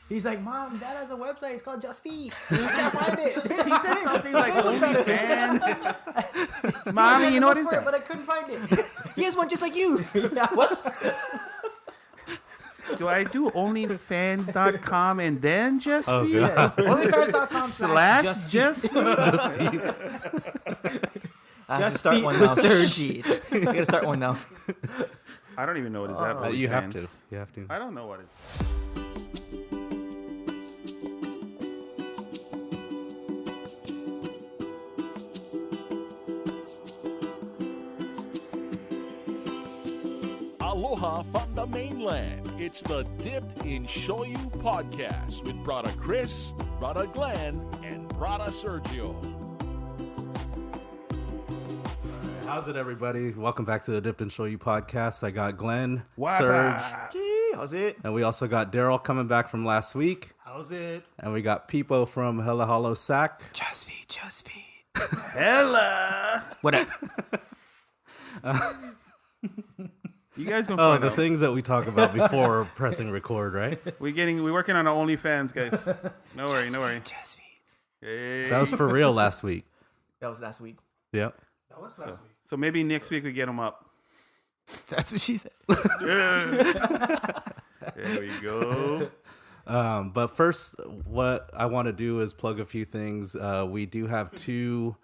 He's like, Mom, Dad has a website. It's called Just Feed. I can't find it. He said something like OnlyFans. Mommy, you know what is that? But I couldn't find it. He has one just like you. What? Do I do OnlyFans.com and then Just Feed? Yeah, OnlyFans.com/Just Feed. Just start one now. You gotta start one now. I don't even know what is that. You have to. You have to. I don't know what it is. Aloha from the mainland. It's the Dipped in Shoyu podcast with Brother Chris, Brother Glen, and Brother Sergio. How's it, everybody? Welcome back to the Dipped in Shoyu podcast. I got Glen, What's Serge, up? How's it? and we also got Darel coming back from last week. How's it? And we got Pipo from Hella Hollow Sack. Just Feed. Hella. What up? You guys gonna Oh, find the out. things that we talk about before pressing record, right? We're working on our OnlyFans, guys. No worry. Just Feed. Hey. That was for real last week. That was last week. Yep. That was last week. So maybe next week we get them up. That's what she said. There we go. But first, what I want to do is plug a few things. We do have two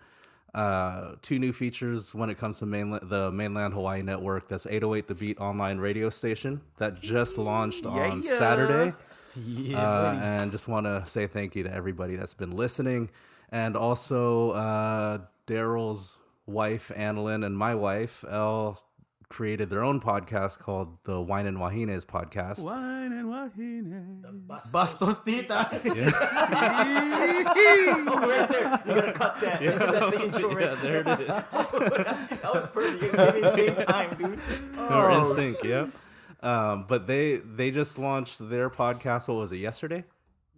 new features when it comes to the Mainland Hawaii Network. That's 808 The Beat online radio station that just launched on Saturday. And just want to say thank you to everybody that's been listening. And also Daryl's wife, Annalyn, and my wife, Elle, created their own podcast called the Wine and Wahines podcast. Wine and wahine. Bastos titas. Oh, right there. You gotta cut that. That's the intro right there it is. That was perfect. You guys did it at the same time, dude. We're in sync, yeah. But they just launched their podcast. What was it, yesterday?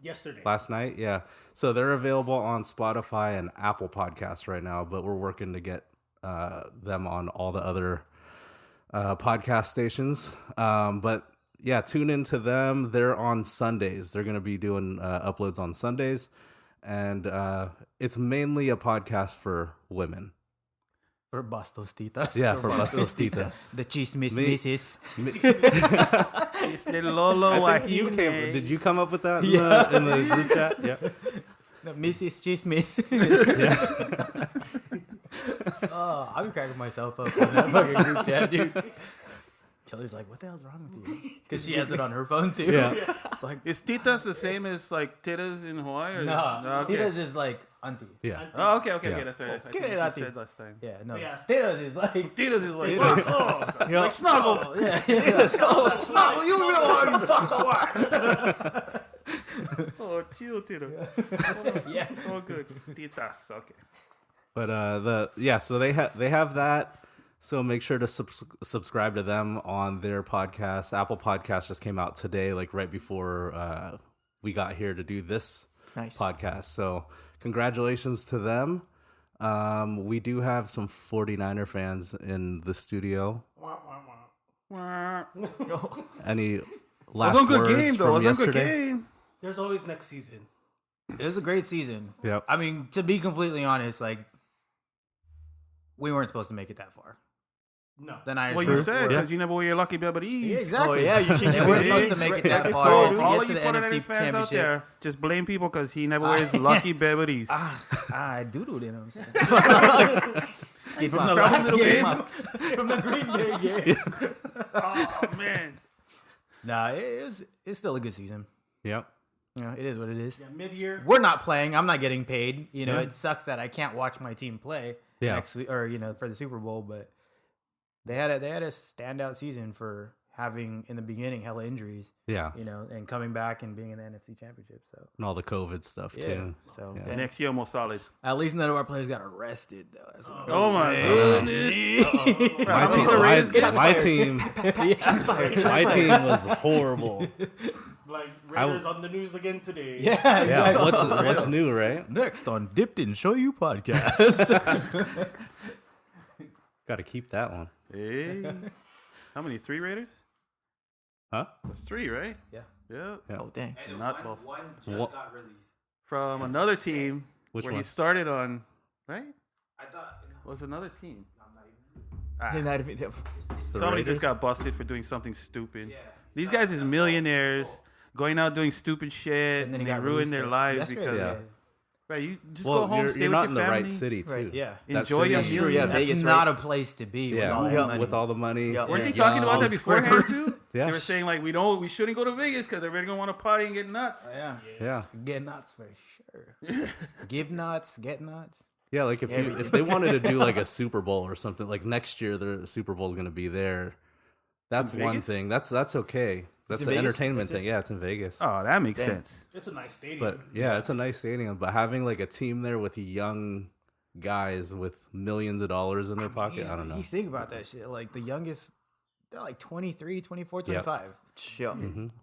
Yesterday. Last night, yeah. So they're available on Spotify and Apple Podcasts right now, but we're working to get them on all the other podcast stations. But yeah, tune into them. They're on Sundays. They're going to be doing uploads on Sundays. And it's mainly a podcast for women. For Bastos titas. Yeah, for Bastos Titas. The chismis misses. It's the Lolo wahine. Did you come up with that in, Yeah. in the group chat? Yeah. The Mrs. Chismis. Oh, I'm cracking myself up on that fucking group chat, dude. Kelly's like, what the hell's wrong with you? Because she has it on her phone, too. Yeah. Like, Is titas the same as like titas in Hawaii? Or no. Okay. Titas is like auntie. Yeah. Oh, okay. Yeah. That's right. I think Get you it, just auntie. said last time. Yeah, no. Yeah. Titas is like... Titas is like Like snuggle. Yeah. Oh, snuggle. You realize you fuck away. oh, chill, tita. Yeah. So good. Titas. Okay. But so they have that. So make sure to subscribe to them on their podcast. Apple Podcast just came out today, like right before we got here to do this podcast. So congratulations to them. We do have some 49er fans in the studio. Any last It was a good words game, though. from It was a good yesterday? game. There's always next season. It was a great season. Yep. I mean, to be completely honest, like, we weren't supposed to make it that far. No. Then I Well, you said because you never wear your lucky Beverly's. exactly. Oh, yeah, you they weren't supposed to make it that far. So to all get of to you the 49ers NFC fans out Championship. there, just blame people because he never wears lucky Beverly's. I doodled in them. Skip From the game? From the Green Bay game. Oh man. Nah, it's still a good season. Yep. You know, it is what it is. Yeah, mid-year. We're not playing. I'm not getting paid. You know, it sucks that I can't watch my team play next week or for the Super Bowl. But they had a standout season for having in the beginning hella injuries. Yeah. You know, and coming back and being in the NFC Championship. So And all the COVID stuff too. So Yeah. Next year more solid. at least none of our players got arrested though. That's what Oh my goodness. My team was horrible. Like Raiders on the news again today. Yeah, Yeah, exactly. what's new, right? Next on Dipped in Shoyu podcast. Got to keep that one. Hey. How many? 3 Raiders? Huh? That's 3, right? Yeah. Yeah. Oh dang. And Not both. one just got released. From another team Which where one? he started on, right? I thought. Was another team. You're not even- The Somebody Raiders? just got busted for doing something stupid. Yeah. These guys is millionaires going out doing stupid shit, And then and he they got ruin released their like lives yesterday, because Yeah. right. You just Well, go home, you're, stay you're with not your in the family. right city too. Right, yeah. That Enjoy city your is- meal. Yeah, That's Vegas, not right? a place to be. Yeah, with all that money. with all the money. Yeah. Weren't they Yeah, talking all about that the beforehand strippers. too? Yeah. They were saying like we shouldn't go to Vegas because everybody's gonna want to party and get nuts. Yeah. Yeah, Get nuts for sure. Give nuts, get nuts. yeah. Like if they wanted to do like a Super Bowl or something, like next year the Super Bowl is going to be there. That's In one Vegas? thing. That's okay. That's in an Vegas? entertainment That's thing. Yeah, it's in Vegas. Oh, that makes Damn. sense. It's a nice stadium. But yeah, it's a nice stadium. But having like a team there with young guys with millions of dollars in their pocket, I don't know. You think about that shit. Like the youngest, they're like 23, 24, 25. Yeah.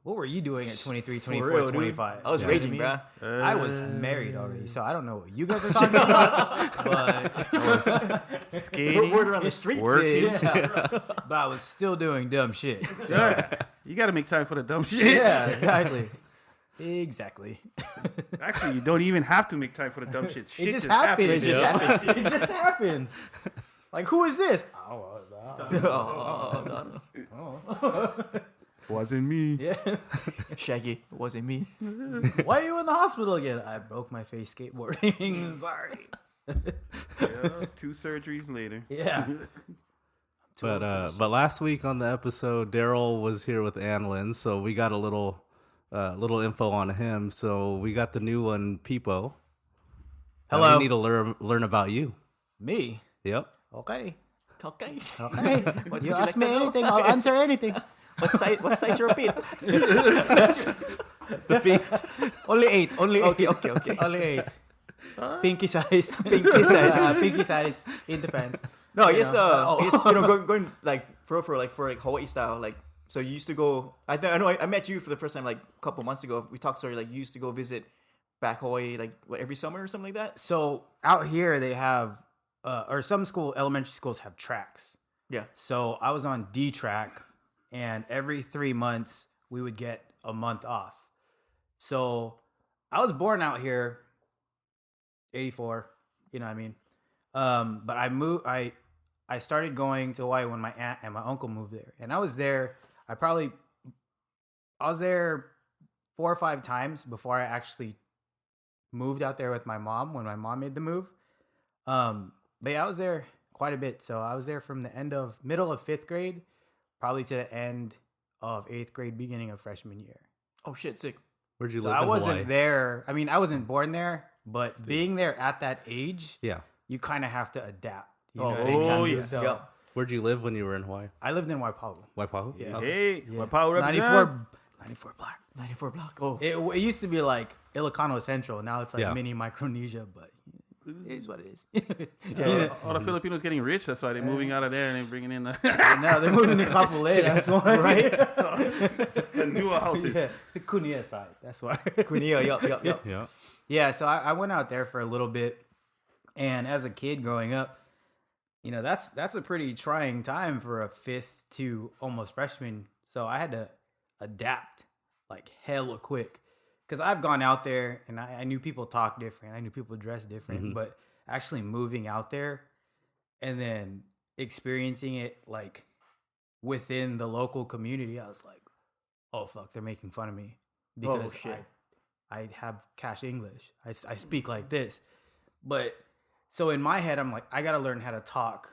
What were you doing at 23, For 24, real, dude. 25? I was You know what raging, mean? bruh. I was married already, so I don't know what you guys are talking about. But, Skating. Word around the streets Working. is but I was still doing dumb shit. So, Yeah. You got to make time for the dumb shit. yeah, exactly. Exactly. Actually, you don't even have to make time for the dumb shit. It Shit just happens. happens. It just happens. It just happens. Like, who is this? Oh, Wasn't me. yeah. Shaggy. It wasn't me. Why are you in the hospital again? I broke my face skateboarding. Sorry. Yeah, 2 surgeries later. Yeah. But last week on the episode, Darel was here with Anlin, so we got a little info on him. So we got the new one, Pipo. Hello. We need to learn about you. Me. Yep. Okay. Okay. Okay. What You would ask like me to know? anything, I'll answer anything. What size your feet? The feet. Only 8. Only 8. Okay. Only 8. Pinky size. Pinky size. Pinky size. It depends. No, I You guess know. I guess, going like for Hawaii style, like, so you used to go. I know I met you for the first time like a couple months ago. We talked, sorry, like you used to go visit back Hawaii like what, every summer or something like that. So out here they have, or some elementary schools have tracks. Yeah. So I was on D track, and every 3 months we would get a month off. So I was born out here, 84. You know what I mean? But I started going to Hawaii when my aunt and my uncle moved there, and I was there. I was there 4 or 5 times before I actually moved out there with my mom when my mom made the move. But yeah, I was there quite a bit. So I was there from the middle of 5th grade, probably to the end of 8th grade, beginning of freshman year. Oh shit, sick. Where'd you So live I in wasn't Hawaii? there. I mean, I wasn't born there, but being there at that age, Yeah. you kind of have to adapt. You Oh, know what I big mean? time, yeah. So Yeah. Where'd you live when you were in Hawaii? I lived in Waipahu. Waipahu? Yeah. Hey, Yeah. my power represent. 94 block. 94 block. Oh. It used to be like Ilocano Central. Now it's like Yeah. mini Micronesia, but it is what it is. All the Filipinos getting rich. That's why they're moving out of there and they're bringing in the, No, they're moving to Kapolei. That's why. Right? the newer houses. Yeah. The Kunia side. That's why. Kunia, yup. Yeah. Yeah, so I went out there for a little bit. And as a kid growing up, you know, that's a pretty trying time for a 5th to almost freshman. So I had to adapt like hella quick. Because I've gone out there and I knew people talk different. I knew people dress different. But actually moving out there and then experiencing it like within the local community, I was like, oh, fuck, they're making fun of me. Because shit. I have cash English. I speak like this. But so in my head, I'm like, I got to learn how to talk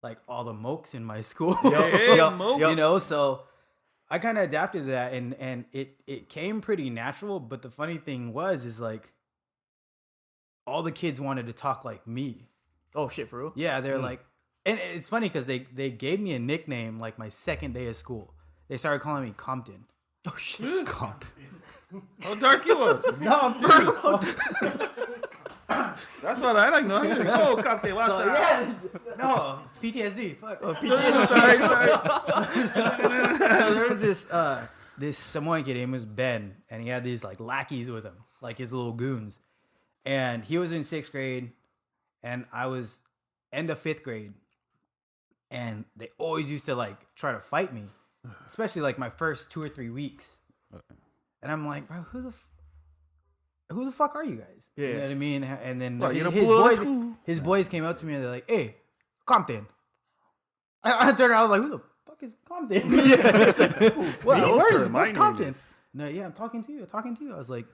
like all the mokes in my school. You know, so I kind of adapted to that, and it came pretty natural. But the funny thing is like all the kids wanted to talk like me. Oh shit, for real? Yeah, they're like, and it's funny because they gave me a nickname like my second day of school. They started calling me Compton. Oh shit. God. How dark you was. No, I'm serious. That's what I like. No, oh, Captain, what's up? Yeah, no PTSD. Fuck. Sorry. So there was this Samoan kid, name was Ben, and he had these like lackeys with him, like his little goons. And he was in 6th grade, and I was end of 5th grade, and they always used to like try to fight me, especially like my first 2 or 3 weeks. And I'm like, bro, who the fuck are you guys? Yeah. You know what I mean? And then Bro, you his boys came up to me and they're like, hey, Compton. I turned around, I was like, who the fuck is Compton? Yeah. It's like, where's Compton? No, yeah, I'm talking to you. I was like,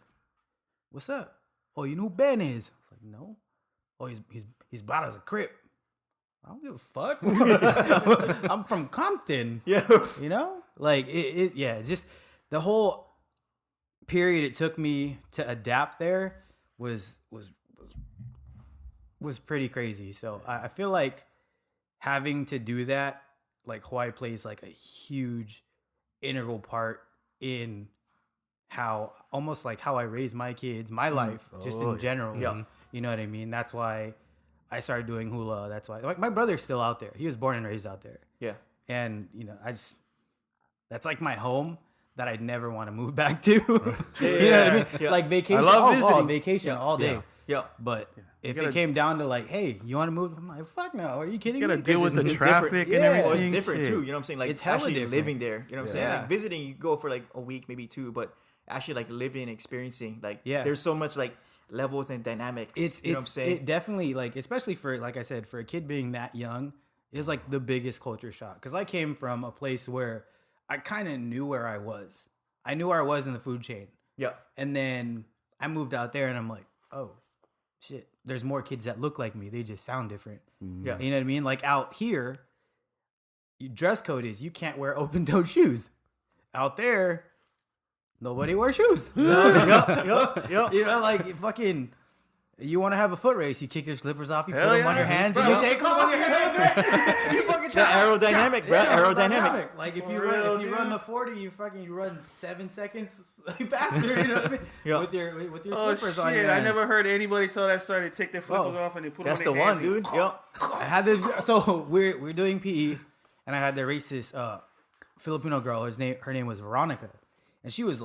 what's up? Oh, you know who Ben is? I was like, no. Oh, he's brought us a Crip. I don't give a fuck. I'm from Compton. Yeah. You know? Like, just the whole period it took me to adapt there was pretty crazy. So I feel like having to do that, like Hawaii plays like a huge integral part in how I raise my kids, my life, just in general. Yeah. You know what I mean? That's why I started doing hula. That's why, like, my brother's still out there. He was born and raised out there. Yeah. And, you know, that's like my home that I'd never want to move back to. You know what I mean? Yeah. Like vacation, I love visiting. vacation all day. Yeah. But if it came down to like, hey, you want to move? I'm like, fuck no. Are you kidding You me? gotta deal with the It's traffic different. and everything. Oh, it's different Shit. too. You know what I'm saying? Like It's hella actually different. living there. You know what I'm saying? Yeah. Like visiting, you go for like a week, maybe 2, but actually like living, experiencing, like there's so much like levels and dynamics. You know what I'm saying? It definitely, like, especially for, like I said, for a kid being that young, is like the biggest culture shock. Because I came from a place where I kind of knew where I was. I knew where I was in the food chain. Yeah. And then I moved out there and I'm like, oh, shit. There's more kids that look like me. They just sound different. Yeah. You know what I mean? Like out here, dress code is you can't wear open-toed shoes. Out there, nobody wears shoes. Yup. You know, like fucking, you want to have a foot race, you kick your slippers off, you Hell put them on yeah. your hands, Bro. and you take them on your hands. You fucking The aerodynamic, bro. Aerodynamic. Like if you real, run the 40, you run 7 seconds faster. You know what I mean? Yeah. With your Oh slippers on shit! your I hands. never heard anybody tell that story. They take their flippers off and they put That's them the on one, their dude. hands. Yup. I had this. So we're doing PE, and I had the racist Filipino girl. Her name was Veronica, and she was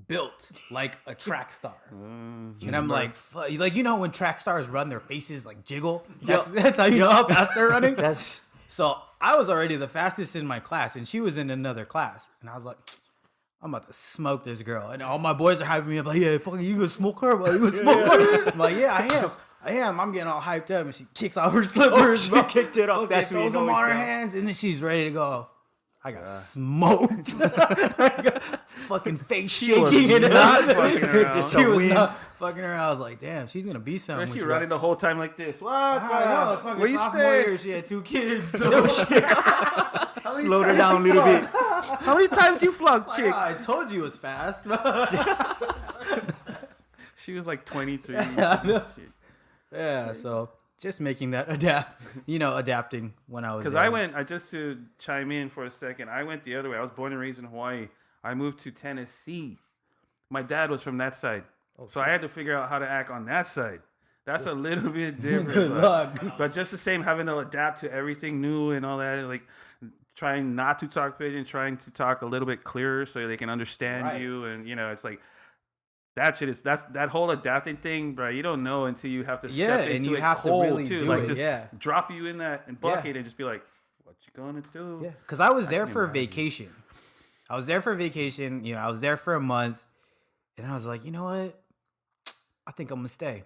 built like a track star. And I'm like, you know when track stars run, their faces like jiggle. That's how you know how fast they're running. That's So I was already the fastest in my class, and she was in another class, and I was like, I'm about to smoke this girl. And all my boys are hyping me up like, yeah, fucking, you gonna smoke her? Bro? You gonna smoke her? I'm like, yeah, I am. I'm getting all hyped up, and she kicks off her slippers. she kicked it off. Okay, That's what throws you them know on her it's hands, and then she's ready to go. I got smoked. Fucking face shaking. was not fucking around. She was not fucking around. I was like, damn, she's gonna be something. And she when running the whole time like this. What? I know, fucking Where you sophomore stay? year, she had 2 kids. So Slowed her down a little bit. How many times you flunked, chick? I told you it was fast. She was like 23. Yeah, so just making that adapting when I was Because young. I just to chime in for a second, I went the other way. I was born and raised in Hawaii. I moved to Tennessee. My dad was from that side. So I had to figure out how to act on that side. That's a little bit different. Good luck. But just the same, having to adapt to everything new and all that, like trying not to talk pidgin, trying to talk a little bit clearer so they can understand Right. you. And, it's like, that whole adapting thing, bro. You don't know until you have to step into and you it have to cold really too. do Like it, just yeah. drop you in that and bucket and just be like, what you gonna do? Yeah, because I was there can for imagine. vacation. I was there for vacation. I was there for a month, and I was like, you know what? I think I'm gonna stay.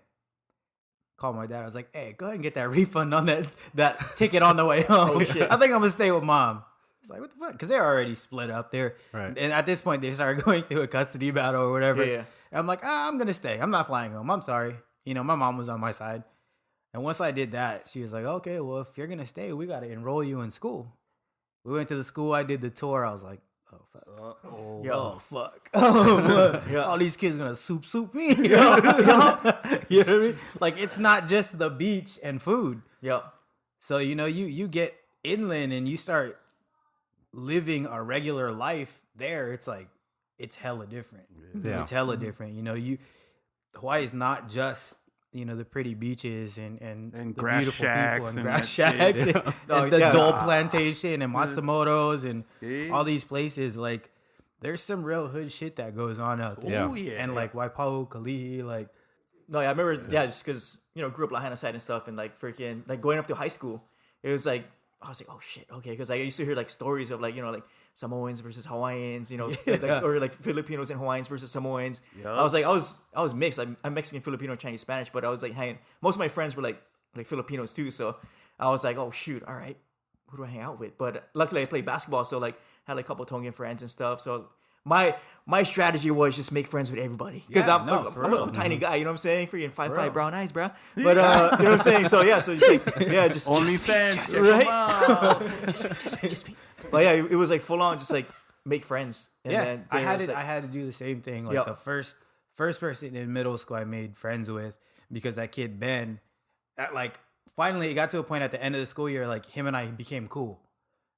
Called my dad. I was like, hey, go ahead and get that refund on that ticket on the way home. I think I'm gonna stay with mom. It's like, what the fuck? Because they're already split up there. Right. And at this point, they started going through a custody battle or whatever. Yeah. And I'm like, I'm going to stay. I'm not flying home. I'm sorry. My mom was on my side. And once I did that, she was like, okay, well, if you're going to stay, we got to enroll you in school. We went to the school. I did the tour. I was like, oh, fuck. Oh, fuck. Oh, fuck. All these kids going to soup me. You know what I mean? Like, it's not just the beach and food. Yeah. So, you get inland and you start living a regular life there. It's like, it's hella different. Yeah. It's hella different. Hawaii is not just, the pretty beaches and the grass beautiful shacks people and and grass that shacks shit. and the Dole Plantation and Matsumoto's and Yeah. all these places. Like, there's some real hood shit that goes on out there. Oh, yeah. And like Waipahu, Kalihi, like, No, yeah, I remember. Yeah, just because grew up Lahaina side and stuff, and like freaking like going up to high school, it was like I was like, oh shit, okay, because I used to hear like stories of like like Samoans versus Hawaiians, you know, or like Filipinos and Hawaiians versus Samoans. Yep. I was mixed. I'm Mexican, Filipino, Chinese, Spanish, but I was like hanging. Most of my friends were like Filipinos too, so I was like, oh shoot, all right, who do I hang out with? But luckily I played basketball, so like had like a couple Tongan friends and stuff. So my strategy was just make friends with everybody because I'm a tiny guy, you know what I'm saying? Freaking 5'5" brown eyes, bro. But you know what I'm saying? So yeah, so just like just Only just, fans, just, right? just but yeah, it was like full on, just like make friends. And then I had to do the same thing. Like the first person in middle school I made friends with, because that kid Ben, finally it got to a point at the end of the school year, like him and I became cool.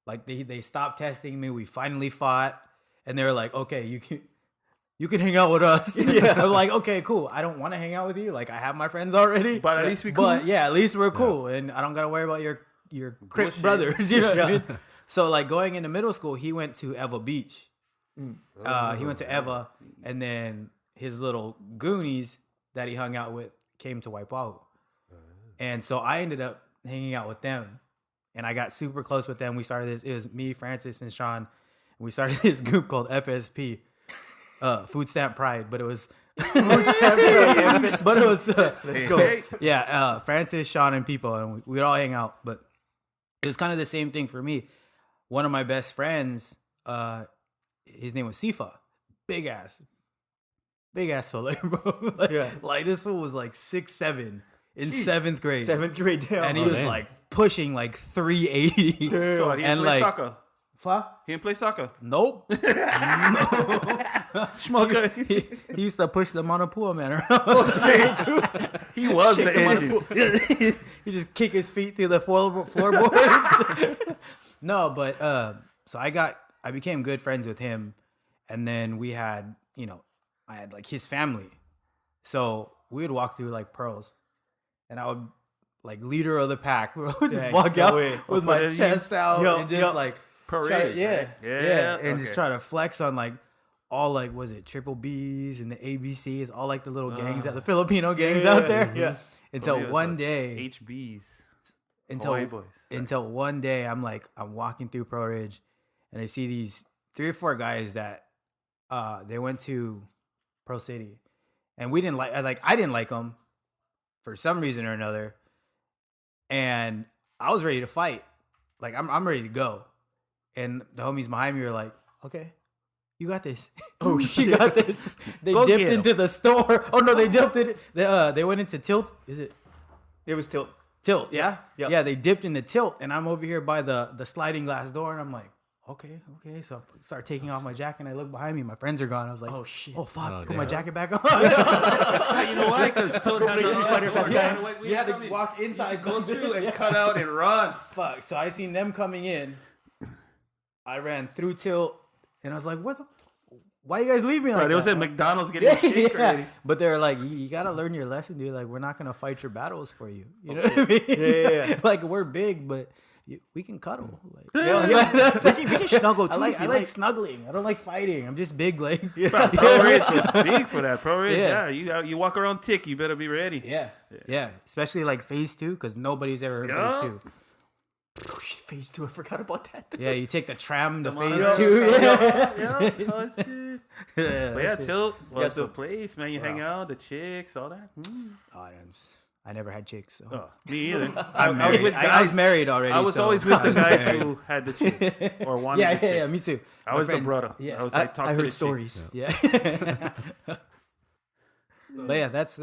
Like they stopped testing me. We finally fought, and they were like, okay, you can hang out with us. Yeah. I'm like, okay, cool. I don't want to hang out with you. Like I have my friends already. But at least we cool. But yeah, at least we're cool, and I don't gotta worry about your Crip brothers. You know what I mean? So like going into middle school, he went to Eva Beach. He went to Eva, and then his little Goonies that he hung out with came to Waipahu. And so I ended up hanging out with them, and I got super close with them. We started this. It was me, Francis, and Sean. And we started this group called FSP, Food Stamp Pride. But it was but it was let's go. Yeah, Francis, Sean, and Pipo, and we'd all hang out. But it was kind of the same thing for me. One of my best friends, his name was Sifa, big ass fella, bro. Like this fool was like 6'7" in 7th grade. 7th grade, damn. And he was like pushing like 380. So he didn't play soccer. He didn't play soccer. Nope. Schmucker. He used to push the Manapua man around. He was the engine. He just kick his feet through the floorboards. No, but so I became good friends with him, and then we had, I had like his family, so we would walk through like pearls, and I would like leader of the pack, bro. Just walk out with my chest out and just like parade, and just try to flex on like all like was it triple B's and the ABCs, all like the little gangs the Filipino gangs out there. Until one day, HBs. Until one day, I'm walking through Pro Ridge, and I see these 3 or 4 guys that they went to Pro City, and we didn't I didn't like them for some reason or another, and I was ready to fight, like I'm ready to go, and the homies behind me were like, okay, you got this. Oh shit, you got this. They dipped into the store. Oh no, they dipped it. They went into Tilt. Is it? It was Tilt. Tilt, yeah? Yep. Yeah, they dipped into Tilt, and I'm over here by the sliding glass door, and I'm like, okay. So I start taking off my jacket, and I look behind me. My friends are gone. I was like, oh, shit. Oh, fuck. Put my jacket back on. You know why? Because Tilt had you had to walk inside, go through, and cut out and run. Fuck. So I seen them coming in. I ran through Tilt, and I was like, why you guys leave me like that? It was at McDonald's getting a shake already. But they're like, you got to learn your lesson, dude. Like, we're not going to fight your battles for you. You know what I mean? Yeah. Like, we're big, but we can cuddle. Like, we can snuggle, too. I like snuggling. I don't like fighting. I'm just big, like. Pro Ridge is big for that. Pro Ridge, you walk around tick, you better be ready. Yeah. Especially, like, phase 2, because nobody's ever heard phase 2. Oh shit, phase 2. I forgot about that. Yeah, you take the tram to phase 2. Oh shit. But Tilt was the place, man. You hang out, the chicks, all that. Oh, I never had chicks. So. Oh, me either. I was married already. I was always with the guys who had the chicks or wanted the chicks. Yeah, me too. I was the brother. Yeah, I heard stories. Yeah. But yeah, that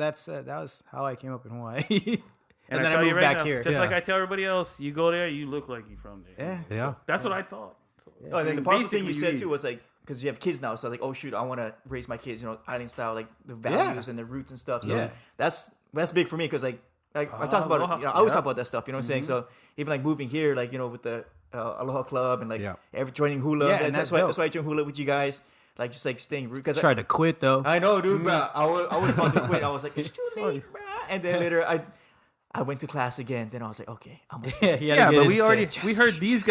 was how I came up in Hawaii. And then I moved back here. Just like I tell everybody else, you go there, you look like you're from there. Yeah. So that's what I thought. So, Oh, and then the positive thing you said too was like, because you have kids now, so I was like, oh shoot, I want to raise my kids, island style, like the values and the roots and stuff. So that's big for me because like I talked about it. I always talk about that stuff. You know what I'm saying? So even like moving here, like with the Aloha Club and like joining hula. Yeah, and that's why I joined hula with you guys. Like just like staying root. Cause tried to quit though. I know, dude. Bro, I was about to quit. I was like, it's too late, bro. And then later I went to class again. Then I was like, okay, I'm gonna stay. But we heard this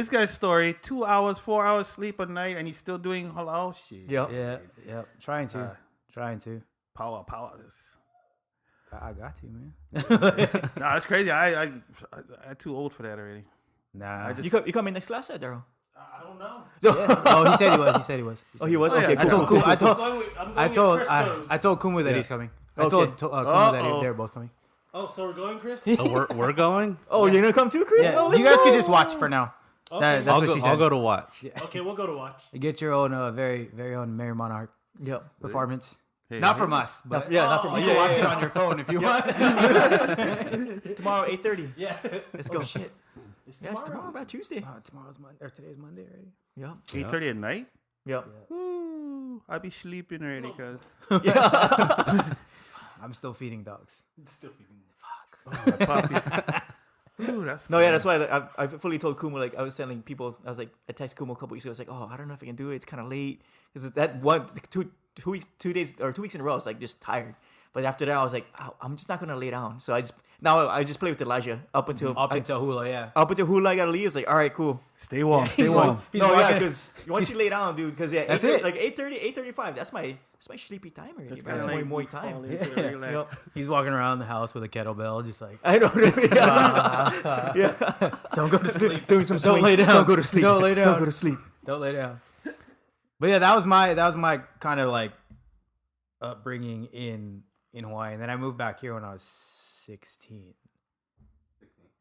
guy's story. 2 hours, 4 hours sleep a night, and he's still doing halal shit. Yeah. Trying to. Power. I got to, man. Nah, that's crazy. I'm too old for that already. Nah. You coming next class, Darel? I don't know. Oh, he said he was. He said he was. Oh, he was. Oh, yeah. Okay, I cool. told Kumu. I told Kumu that Yeah. he's coming. I Okay. told Kumu that they're both coming. Oh, so we're going, Chris? Oh, we're going. Oh, you're gonna come too, Chris? Yeah, Oh, let's you guys go. can just watch for now. Okay. That's I'll what go. she said. I'll go to watch. Okay, we'll go to watch. Get your own very own Mary Monarch Yep. performance. Hey, Not from us, but Not from you can watch it on your phone if you want. Tomorrow, 8:30. Yeah. Let's go. Shit. It's Yeah, it's tomorrow, about Tuesday. Tomorrow's Monday, or today's Monday already. Yep. 8:30 at night. Yep. Ooh, I'll be sleeping already, cause I'm still feeding dogs. Still feeding. puppies. Ooh, that's No, yeah, that's why I fully told Kumo, like, I was telling people, I was like, I texted Kumo a couple weeks ago, I was like, oh, I don't know if I can do it. It's kind of late. Because that 2 weeks in a row, I was like, just tired. But after that, I was like, oh, I'm just not going to lay down. So I just play with Elijah up until hula, yeah. Up until Hula, I got to leave. It's like, all right, cool. stay warm. Stay warm. He's No, yeah, walking- because once you lay down, dude, because yeah, That's 8:30 it. like 8:35, that's my sleepy time already. Just Bro. That's kinda more like time. fall into the relax. Yep. He's walking around the house with a kettlebell, just like, I know. Yeah. don't go to sleep. Doing some Don't swings. lay down. Don't go to sleep. Don't lay down. Don't go to sleep. Don't lay down. But yeah, that was my kind of like upbringing in Hawaii, and then I moved back here when I was 16,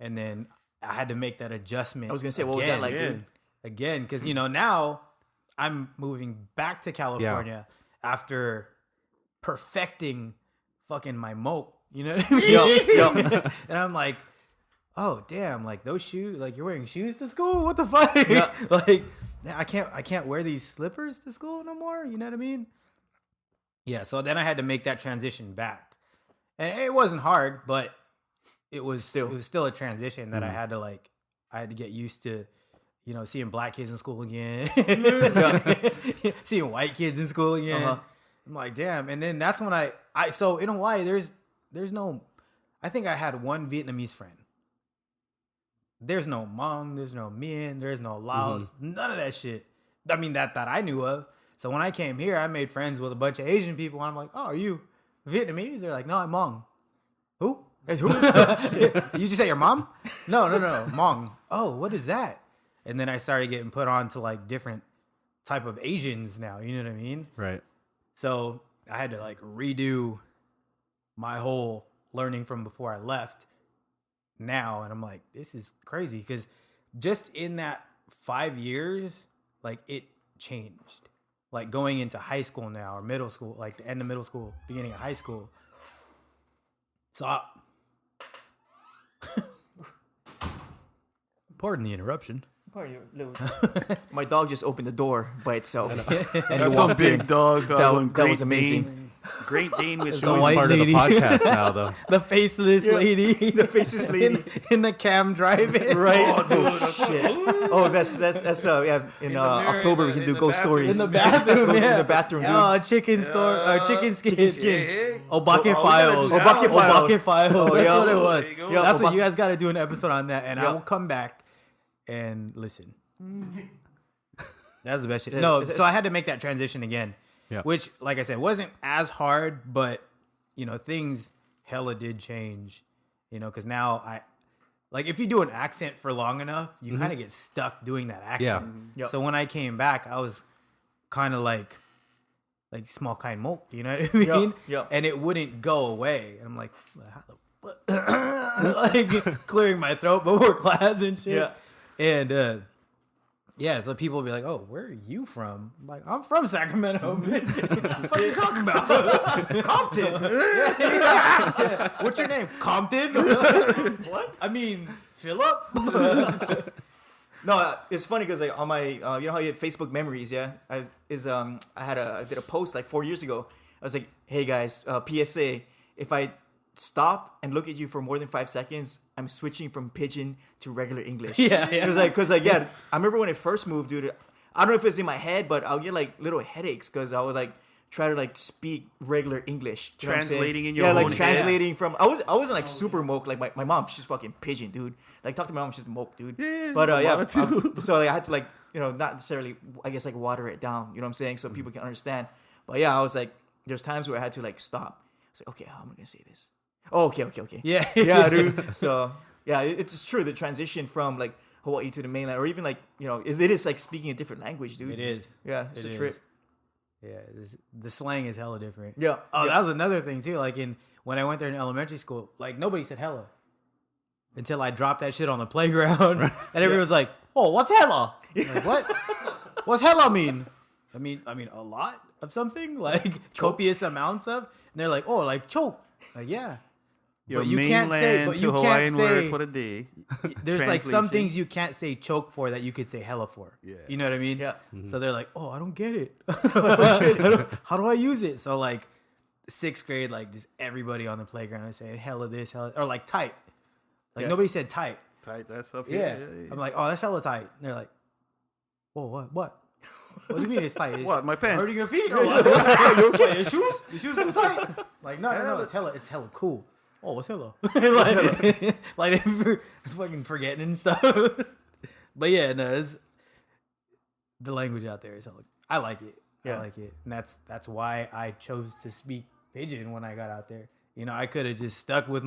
and then I had to make that adjustment. I was gonna say, what was that like, dude? Again, because now I'm moving back to California after perfecting fucking my moat. You know what I mean? Yup. And I'm like, oh damn, like those shoes, like you're wearing shoes to school? What the fuck? Yeah. Like I can't wear these slippers to school no more. You know what I mean? Yeah. So then I had to make that transition back, and it wasn't hard, but it was still a transition that I had to get used to. Seeing black kids in school again, seeing white kids in school again. Uh-huh. I'm like, damn. And then that's when so in Hawaii, there's no, I think I had one Vietnamese friend. There's no Hmong, there's no Mien, there's no Laos, none of that shit. I mean, that I knew of. So when I came here, I made friends with a bunch of Asian people, and I'm like, oh, are you Vietnamese? They're like, no, I'm Hmong. Who? Who? You just say your mom? No, Hmong. Oh, what is that? And then I started getting put on to like different type of Asians now. You know what I mean? Right. So I had to like redo my whole learning from before I left now. And I'm like, this is crazy. Because just in that 5 years, like it changed. Like going into high school now or middle school, like the end of middle school, beginning of high school. So pardon the interruption. My dog just opened the door by itself. And That's some big dog. That was amazing. Great Dane with The white Part lady. of the podcast now, though. The faceless lady. The faceless lady. in the cam driving. Right? Oh, shit. Oh, that's yeah. In October we can do ghost stories. In the bathroom, yeah. In the bathroom, dude. Oh, chicken store, chicken skin. Obake Oh, Files. Obake Files. Obake Files. Oh, That's yeah. what it was. There you go. Yeah, That's what Obake- you guys got to do an episode on that, and I Yeah. will come back and listen. That's the best shit. Yeah, No, it's- so I had to make that transition again, Yeah. which, like I said, wasn't as hard, but things hella did change. Because now like if you do an accent for long enough, you kind of get stuck doing that accent. Yeah. So when I came back, I was kind of like small kind moke, you know what I mean? yeah. And it wouldn't go away. And I'm like, how the fuck? Like clearing my throat before class and shit. Yeah. And yeah, so people will be like, "Oh, where are you from?" I'm like, "I'm from Sacramento." What are you talking about? Compton. Yeah. What's your name? Compton. What? I mean, Philip. No, it's funny because like on my, you know how you have Facebook memories, yeah. I did a post like 4 years ago. I was like, hey guys, PSA, if I stop and look at you for more than 5 seconds, I'm switching from pidgin to regular English. Yeah. Cause yeah, I remember when I first moved, dude. I don't know if it's in my head, but I'll get like little headaches because I would like try to like speak regular English. You know what I'm saying? Translating in your yeah, own like head. translating from. I wasn't like super moke like my mom. She's fucking pidgin, dude. Like talk to my mom, she's moke, dude. Yeah, But my yeah, mama too. so like, I had to like not necessarily I guess like water it down. You know what I'm saying? So people can understand. But yeah, I was like, there's times where I had to like stop. It's like, okay, how am I gonna say this? Oh, okay. Yeah. Yeah, dude. So yeah, it's true. The transition from like Hawaii to the mainland, or even like it is like speaking a different language, dude. It is. Yeah, it's It a is. trip. Yeah, the slang is hella different. Yeah. Oh, yeah. that was another thing too. Like when I went there in elementary school, like nobody said hella until I dropped that shit on the playground, and everyone was like, "Oh, what's hella? Like, what? What's hella mean? I mean a lot of something, like copious amounts of." And they're like, "Oh, like choke." Like, yeah. Your But you can't say. But to you Hawaiian can't word say. for the day. There's like some Translation. things you can't say choke for that you could say hella for. Yeah. You know what I mean? Yeah. So they're like, oh, I don't get it. How do I use it? So like 6th grade, like just everybody on the playground was saying hella this, hella, or like tight. Like nobody said tight. Tight that stuff. Yeah. I'm like, oh, that's hella tight. And they're like, oh, what? What do you mean it's tight? It's What, my pants? hurting your feet? Or what? You okay? Your shoes? Your shoes are tight? Like, no, it's hella cool. Oh, what's hella? like they're fucking forgetting and stuff. But yeah, no, the language out there is hella. I like it. Yeah. I like it, and that's why I chose to speak pidgin when I got out there. I could have just stuck to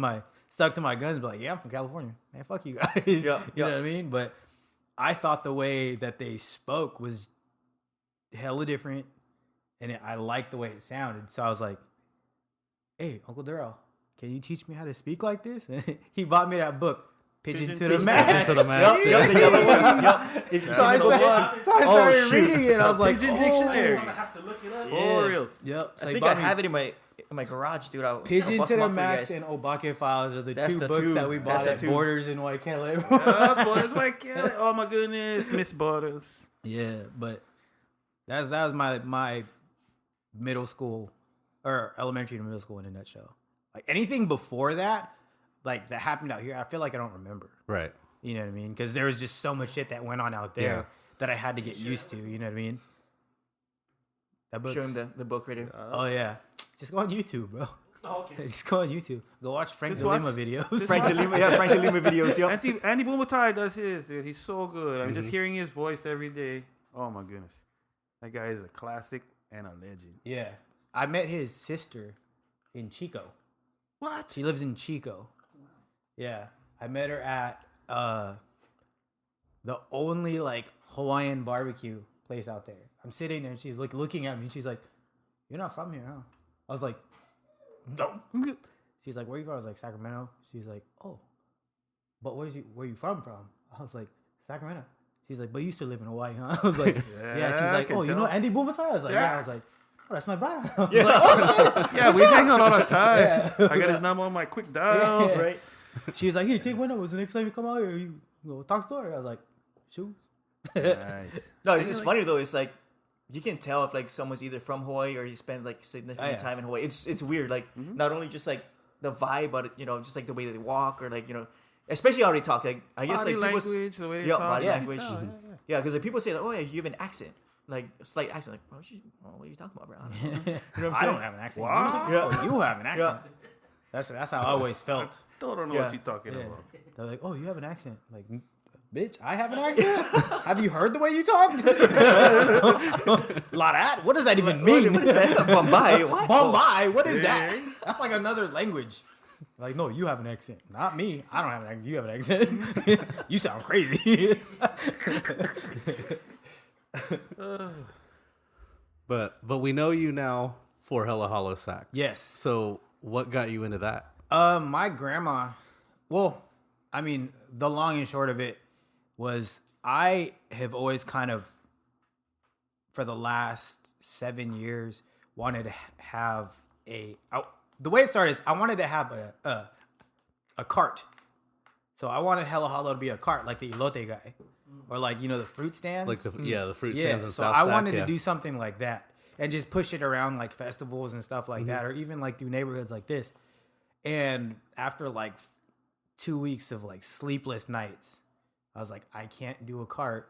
my guns, but like, yeah, I'm from California, man. Fuck you guys. You know what I mean? But I thought the way that they spoke was hella different, and I liked the way it sounded. So I was like, "Hey, Uncle Darel, can you teach me how to speak like this?" He bought me that book, Pigeon to the Max. To the max. Yep, the yellow one. Yep. So I started reading it. I was like, Pigeon oh. Dictionary. I'm gonna have to look it up. For reals. Yep. So I he think bought I me have it in my garage, dude. I'll Pigeon bust to them the out for you Max guys. and Obake Files are the That's two the books two. that we That's bought the at two. Borders in Waikele. Oh, boy, it's like, oh my goodness, Miss Butters. Yeah, but that was my middle school or elementary to middle school in a nutshell. Like anything before that, like that happened out here, I feel like I don't remember. Right. You know what I mean? Because there was just so much shit that went on out there that I had to get used to. You know what I mean? That book's, Show him the book right here. oh yeah, just go on YouTube, bro. Oh, okay. Just go on YouTube. Go watch Frank Just DeLima watch- videos. Frank DeLima videos. Yep. Andy Bumatai does his, dude. He's so good. I'm just hearing his voice every day. Oh my goodness. That guy is a classic and a legend. Yeah, I met his sister in Chico. What? She lives in Chico. Yeah, I met her at the only like Hawaiian barbecue place out there. I'm sitting there and she's like looking at me and she's like, "You're not from here, huh?" I was like, "No." She's like, "Where you from?" I was like, "Sacramento." She's like, "Oh, but where you from?" I was like, "Sacramento." She's like, "But you used to live in Hawaii, huh?" I was like, "Yeah." She's I like, can "Oh, you tell. know Andy Bumatai?" I was like, Yeah. "Yeah." I was like, "Oh, that's my brother." I was like, "Oh shit." Yeah, we hang out all the time. I got his number on my quick dial. Yeah. Right. She was like, "Here, take one of those. The next time you come out here, you talk story." I was like, "Shoot." Nice. No, it's just funny though. It's like you can tell if like someone's either from Hawaii or you spend like significant time in Hawaii. It's weird. Like not only just like the vibe, but just like the way that they walk or like especially how they talk. Like I guess Body like people, language, the way they yeah, talk. body you language. can tell, Mhm. yeah. yeah, because like people say like, oh yeah, you have an accent, like a slight accent. Like, what are you talking about, bro? I don't know. You know what I'm I saying? don't have an accent. What? You, oh, you have an accent. That's how I always felt. Still don't know Yeah. what you're talking Yeah. about. They're like, "Oh, you have an accent." Like, bitch, I have an accent. Have you heard the way you talk? Larat? What does that even mean? What is that? Bombay? What? Bombay? What is that? That's like another language. Like, no, you have an accent. Not me. I don't have an accent. You have an accent. You sound crazy. But we know you now for Hella Hollow Sack. Yes. So what got you into that? My grandma, well, I mean, the long and short of it was I have always kind of, for the last 7 years, wanted to have the way it started is I wanted to have a cart. So I wanted Hella Hollow to be a cart, like the elote guy. Or like, the fruit stands. Like the fruit Yeah, stands in so South I Sac, wanted yeah. to do something like that and just push it around like festivals and stuff like that, or even like through neighborhoods like this. And after like 2 weeks of like sleepless nights, I was like, I can't do a cart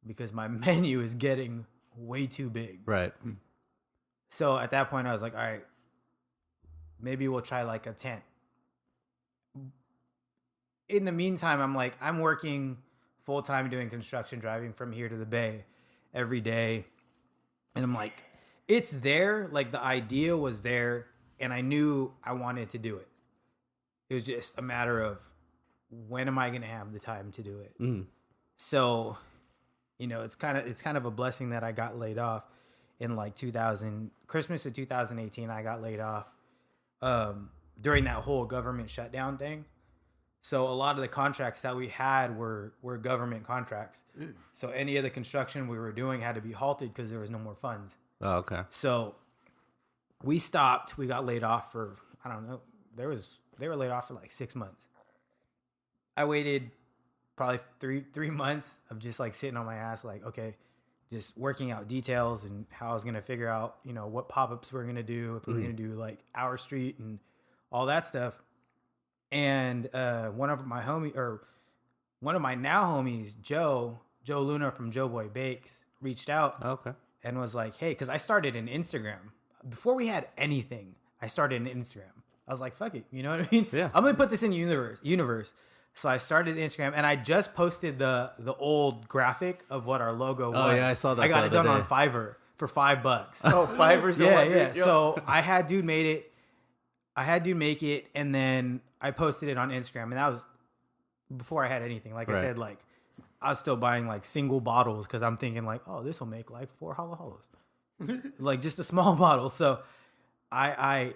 because my menu is getting way too big. Right. So at that point, I was like, all right, maybe we'll try like a tent. In the meantime, I'm working full time doing construction, driving from here to the Bay every day. And I'm like, it's there. Like the idea was there and I knew I wanted to do it. It was just a matter of when am I going to have the time to do it? So, it's kind of a blessing that I got laid off in like Christmas of 2018. I got laid off during that whole government shutdown thing. So a lot of the contracts that we had were government contracts. So any of the construction we were doing had to be halted because there was no more funds. Oh, okay. So we stopped. We got laid off for, I don't know. They were laid off for like 6 months. I waited probably three months of just like sitting on my ass, like, okay, just working out details and how I was going to figure out, what pop-ups we were going to do, if we were going to do like Our Street and all that stuff. And one of my now homies, Joe Luna from Joe Boy Bakes, reached out and was like, hey, because I started an Instagram. Before we had anything, I started an Instagram. I was like, fuck it. You know what I mean? Yeah. I'm going to put this in the universe. So I started Instagram, and I just posted the old graphic of what our logo was. Oh, yeah, I saw that. I got it done on Fiverr for $5. Oh, Fiverr's the one. Yeah. So I had dude make it, and then I posted it on Instagram, and that was before I had anything. Like I said, like I was still buying like single bottles because I'm thinking like, oh, this will make like 4 Holos, like just a small bottle. So I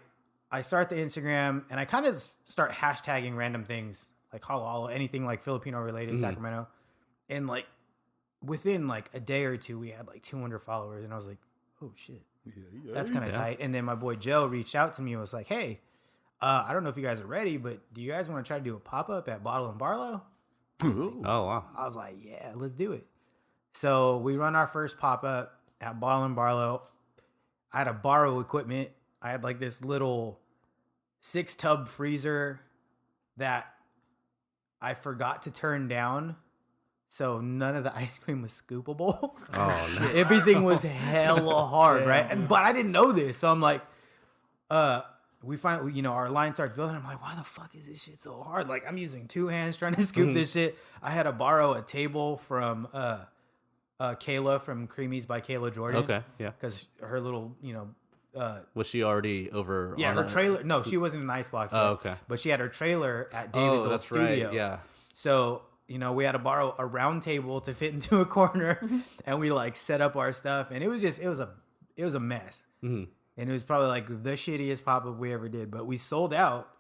start the Instagram, and I kind of start hashtagging random things like halo, anything like Filipino related, Sacramento, and like within like a day or two, we had like 200 followers, and I was like, oh shit, that's kind of tight. And then my boy Joe reached out to me and was like, hey, I don't know if you guys are ready, but do you guys want to try to do a pop-up at Bottle and Barlow? Oh, wow. I was like, yeah, let's do it. So we run our first pop-up at Bottle and Barlow. I had to borrow equipment. I had like this little 6-tub freezer that I forgot to turn down, so none of the ice cream was scoopable. Oh, no. Everything was hella hard, right? But I didn't know this, so I'm like, we finally, our line starts building. I'm like, why the fuck is this shit so hard? Like, I'm using 2 hands trying to scoop this shit. I had to borrow a table from Kayla from Creamies by Kayla Jordan. Okay, yeah. Because her little, was she already over? Yeah, on her trailer. No, she wasn't in Icebox. Oh, okay. But she had her trailer at David's old studio. Right. Yeah. So, we had to borrow a round table to fit into a corner, and we like set up our stuff, and it was a mess. Mm-hmm. And it was probably like the shittiest pop-up we ever did, but we sold out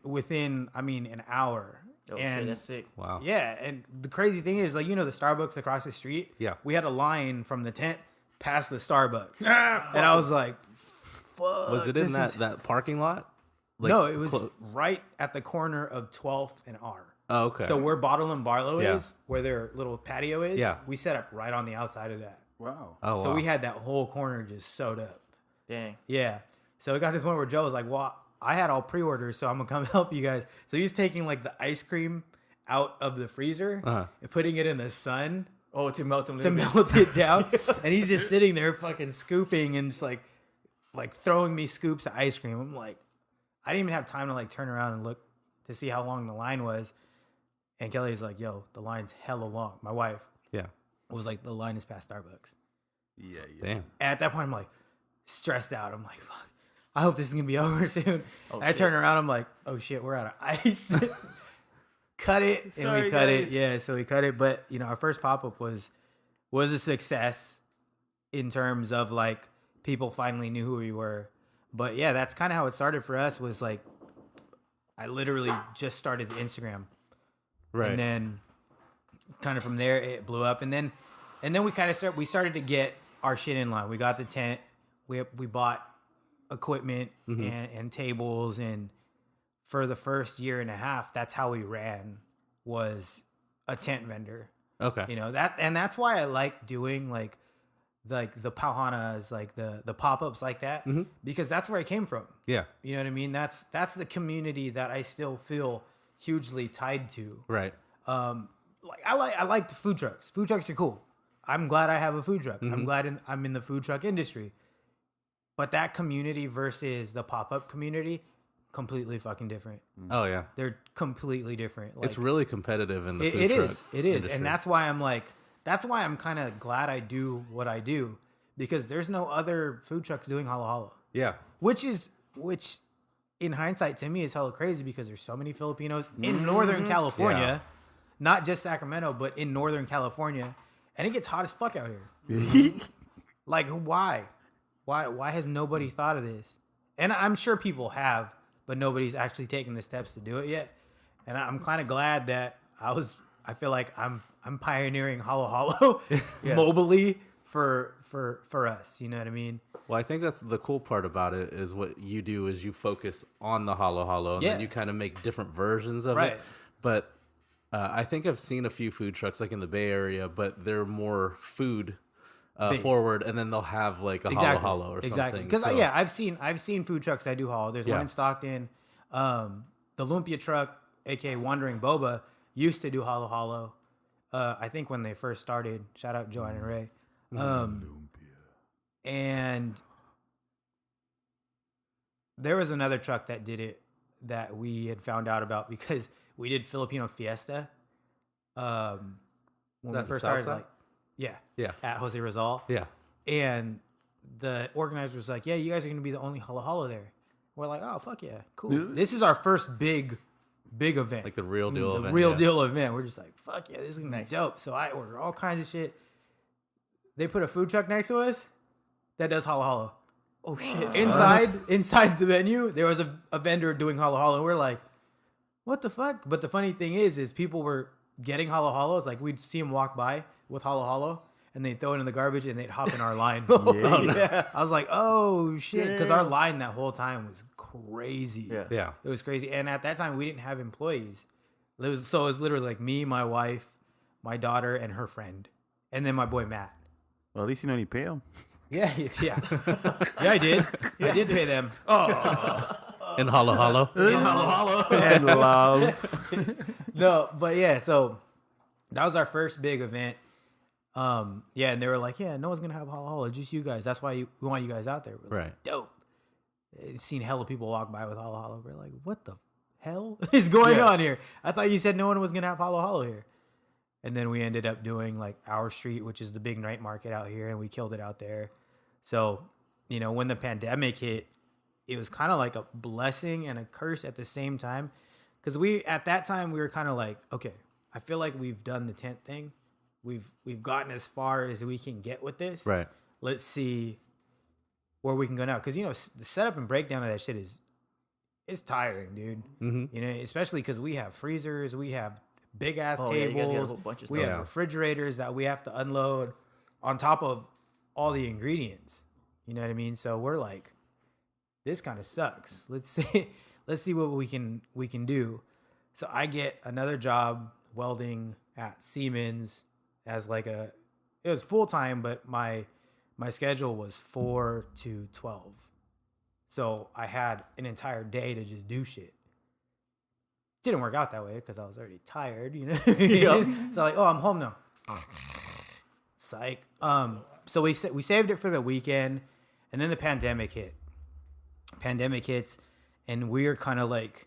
within, an hour. Oh, and shit, that's sick. Wow. Yeah, and the crazy thing is, like, the Starbucks across the street? Yeah. We had a line from the tent past the Starbucks. And I was like, fuck. Was it in that parking lot? Like, no, it was right at the corner of 12th and R. Oh, okay. So where Bottle and Barlow is, where their little patio is, Yeah. we set up right on the outside of that. Wow. Oh, So wow. we had that whole corner just sewed up. Dang. Yeah. So it got to the point where Joe was like, well, I had all pre-orders, so I'm going to come help you guys. So he's taking like the ice cream out of the freezer and putting it in the sun. Oh, to melt them. Melt it down. And he's just sitting there fucking scooping and just like throwing me scoops of ice cream. I'm like, I didn't even have time to like turn around and look to see how long the line was. And Kelly's like, yo, the line's hella long. My wife was like, the line is past Starbucks. Yeah. Damn. And at that point, I'm like stressed out. I'm like, fuck, I hope this is going to be over soon. Oh, I turn around. I'm like, oh shit, we're out of ice. Cut it. And Sorry, we cut guys. it. Yeah, so we cut it. But, our first pop-up was a success in terms of like people finally knew who we were. But yeah, that's kind of how it started for us, was like, I literally just started the Instagram. Right. And then kind of from there it blew up. And then we kind of started to get our shit in line. We got the tent. We bought equipment and tables, and for the first year and a half, that's how we ran, was a tent vendor. Okay. That's why I like doing like the pauhanas, like the pop-ups like that, because that's where I came from. Yeah. You know what I mean? That's the community that I still feel hugely tied to. Right. I like the food trucks. Food trucks are cool. I'm glad I have a food truck. I'm glad I'm in the food truck industry. But that community versus the pop-up community, completely fucking different. Oh, yeah. They're completely different. Like, It's really competitive in the food it truck is. It is. industry. And that's why I'm kind of glad I do what I do, because there's no other food trucks doing halo halo. Yeah. Which in hindsight to me is hella crazy, because there's so many Filipinos in Northern California not just Sacramento, but in Northern California, and it gets hot as fuck out here. Like, why? Why has nobody thought of this? And I'm sure people have, but nobody's actually taken the steps to do it yet. And I'm kind of glad that I feel like I'm pioneering Halo Halo mobily for us. You know what I mean? Well, I think that's the cool part about it is what you do is you focus on the Halo Halo and then you kind of make different versions of it. But I think I've seen a few food trucks like in the Bay Area, but they're more food forward, and then they'll have like a Halo Halo or something. Because I've seen food trucks that do Halo. There's one in Stockton. The Lumpia truck, aka Wandering Boba, used to do Halo Halo. I think when they first started. Shout out Joanne and Ray. And there was another truck that did it that we had found out about because we did Filipino Fiesta. When we first started, like, at Jose Rizal. Yeah. And the organizer was like, yeah, you guys are going to be the only Halo Halo there. We're like, oh, fuck yeah, cool. This is our first big event. Like the real deal event. The real deal event. We're just like, fuck yeah, this is going to be dope. So I ordered all kinds of shit. They put a food truck next to us that does Halo Halo. Oh, shit. Inside the venue, there was a vendor doing Halo Halo. We're like, what the fuck? But the funny thing is people were getting Halo Halos. Like, we'd see them walk by with Halo Halo, and they'd throw it in the garbage, and they'd hop in our line. I was like, oh, shit. Because our line that whole time was crazy. Yeah. It was crazy. And at that time, we didn't have employees. It was literally like me, my wife, my daughter, and her friend. And then my boy, Matt. Well, at least you know you pay them. Yeah. Yeah, I did. I did pay them. In Halo Halo. In Halo Halo. And love. No, but yeah, so that was our first big event. And they were like, yeah, no one's going to have Halo Halo, just you guys. That's why we want you guys out there. We're like, dope. Seen hella people walk by with Halo Halo. We're like, what the hell is going on here? I thought you said no one was going to have Halo Halo here. And then we ended up doing like our street, which is the big night market out here, and we killed it out there. So, when the pandemic hit, it was kind of like a blessing and a curse at the same time. Because at that time, we were kind of like, okay, I feel like we've done the tent thing. We've gotten as far as we can get with this. Right. Let's see where we can go now. Because, the setup and breakdown of that shit it's tiring, dude. Mm-hmm. Especially because we have freezers, we have big ass tables, we have refrigerators that we have to unload on top of all the ingredients. You know what I mean? So we're like, this kind of sucks. Let's see what we can do. So I get another job welding at Siemens as like it was full time, but my schedule was 4 to 12. So I had an entire day to just do shit. Didn't work out that way because I was already tired, So like, oh, I'm home now. Psych. So we saved it for the weekend, and then the pandemic hit. Pandemic hits, and we're kind of like,